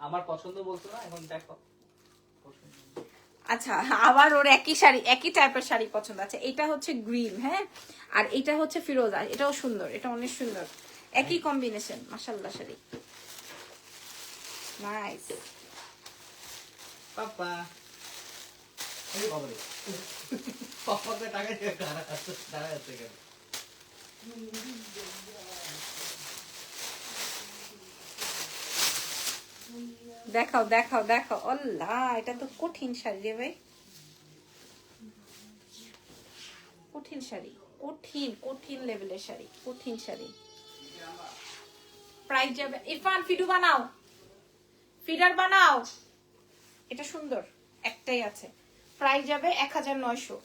আমার পছন্দ বলতো না, এখন দেখো। আচ্ছা, আবার ওর একই শাড়ি, একই টাইপের শাড়ি পছন্দ আছে। এটা হচ্ছে গ্রিন, হ্যাঁ, আর এটা হচ্ছে ফিরোজা। এটাও সুন্দর, এটা অনেক সুন্দর, একই কম্বিনেশন। মাশাআল্লাহ শাড়ি নাইস। পাপা এই বাবা রে, পাপাকে টাকা দিয়ে দাঁড়া আছে কেন? দেখাও দেখাও দেখাও। আল্লাহ, এটা তো কঠিন শাড়ি রে ভাই, কঠিন শাড়ি, কঠিন লেভেলের শাড়ি, কঠিন শাড়ি। প্রাইস যাবে। ইরফান ফিডু বানাও, ফিডার বানাও। এটা সুন্দর, একটাই আছে। প্রাইস যাবে 1900।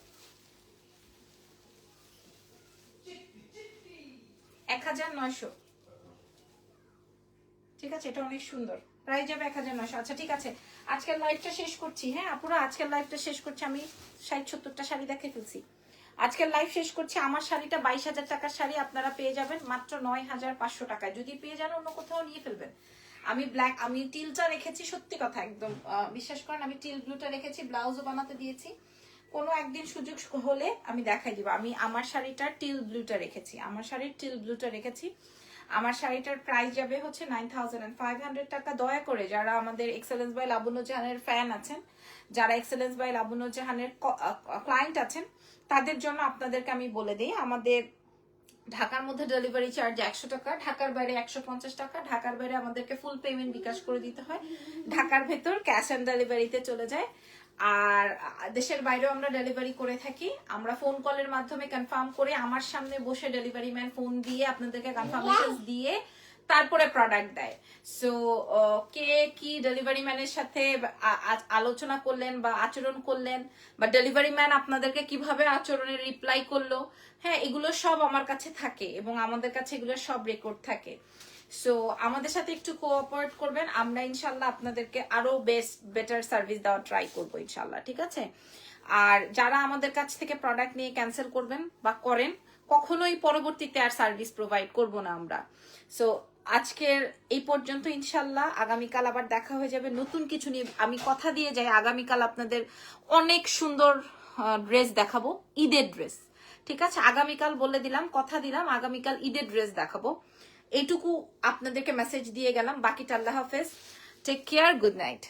1900, ঠিক আছে, এটা অনেক সুন্দর। প্রাইস যাবে 1900। আচ্ছা ঠিক আছে, আজকের লাইভটা শেষ করছি। হ্যাঁ আপুরা, আজকের লাইভটা শেষ করছি। আমি 60-70টা শাড়ি দেখে ফেলছি। আজকের লাইভ শেষ করছি। আমার শাড়িটা 22,000 টাকার শাড়ি আপনারা পেয়ে যাবেন মাত্র 9,500 টাকায়। যদি পেয়ে যান অন্য কোথাও নিয়ে ফেলবেন। আমি টিলটা রেখেছি, সত্যি কথা একদম বিশ্বাস করেন, আমি টিল ব্লুটা রেখেছি, ব্লাউজও বানাতে দিয়েছি। কোনো একদিন সুযোগ হলে আমি দেখাই দিব। আমি আমার শাড়িটার টিল ব্লুটা রেখেছি, আমার শাড়ির টিল ব্লুটা রেখেছি। আমার শাড়িটার প্রাইস যাবে হচ্ছে 9,500 টাকা। দয়া করে যারা আমাদের এক্সেলেন্স বাই লাবণ্য জাহানের ফ্যান আছেন, যারা এক্সেলেন্স বাই লাবণ্য জাহানের ক্লায়েন্ট আছেন, তাদের জন্য আপনাদেরকে আমি বলে দিই, আমাদের ঢাকার মধ্যে ডেলিভারি চার্জ 100 টাকা, ঢাকার বাইরে 150 টাকা। ঢাকার বাইরে আমাদেরকে ফুল পেমেন্ট বিকাশ করে দিতে হয়, ঢাকার ভেতর ক্যাশ অন ডেলিভারিতে চলে যায়। আর দেশের বাইরেও আমরা ডেলিভারি করে থাকি। আমরা ফোন কলের মাধ্যমে কনফার্ম করে, আমার সামনে বসে ডেলিভারি ম্যান ফোন দিয়ে আপনাদেরকে কনফার্মেশন দিয়ে তারপরে প্রোডাক্ট দেয়। সো কে কি ডেলিভারি ম্যানের সাথে আলোচনা করলেন বা আচরণ করলেন, বা ডেলিভারি ম্যান আপনাদেরকে কিভাবে আচরণের রিপ্লাই করলো, হ্যাঁ এগুলো সব আমার কাছে থাকে এবং আমাদের কাছে এগুলো সব রেকর্ড থাকে। সো আমাদের সাথে একটু কোঅপারেট করবেন, আমরা ইনশাল্লাহ আপনাদেরকে আরো বেটার সার্ভিস দেওয়ার ট্রাই করবো ইনশাল্লাহ, ঠিক আছে? আর যারা আমাদের কাছ থেকে প্রোডাক্ট নিয়ে ক্যান্সেল করবেন বা করেন, কখনোই পরবর্তীতে আর সার্ভিস প্রোভাইড করব না আমরা। সো আজকের এই পর্যন্ত, ইনশাল্লাহ আগামীকাল আবার দেখা হয়ে যাবে নতুন কিছু নিয়ে। আমি কথা দিয়ে যাই, আগামীকাল আপনাদের অনেক সুন্দর ড্রেস দেখাবো, ঈদের ড্রেস, ঠিক আছে? আগামীকাল বলে দিলাম, কথা দিলাম, আগামীকাল ঈদের ড্রেস দেখাবো। এইটুকু আপনাদেরকে মেসেজ দিয়ে গেলাম, বাকিটা আল্লাহ হাফেজ, টেক কেয়ার, গুড নাইট।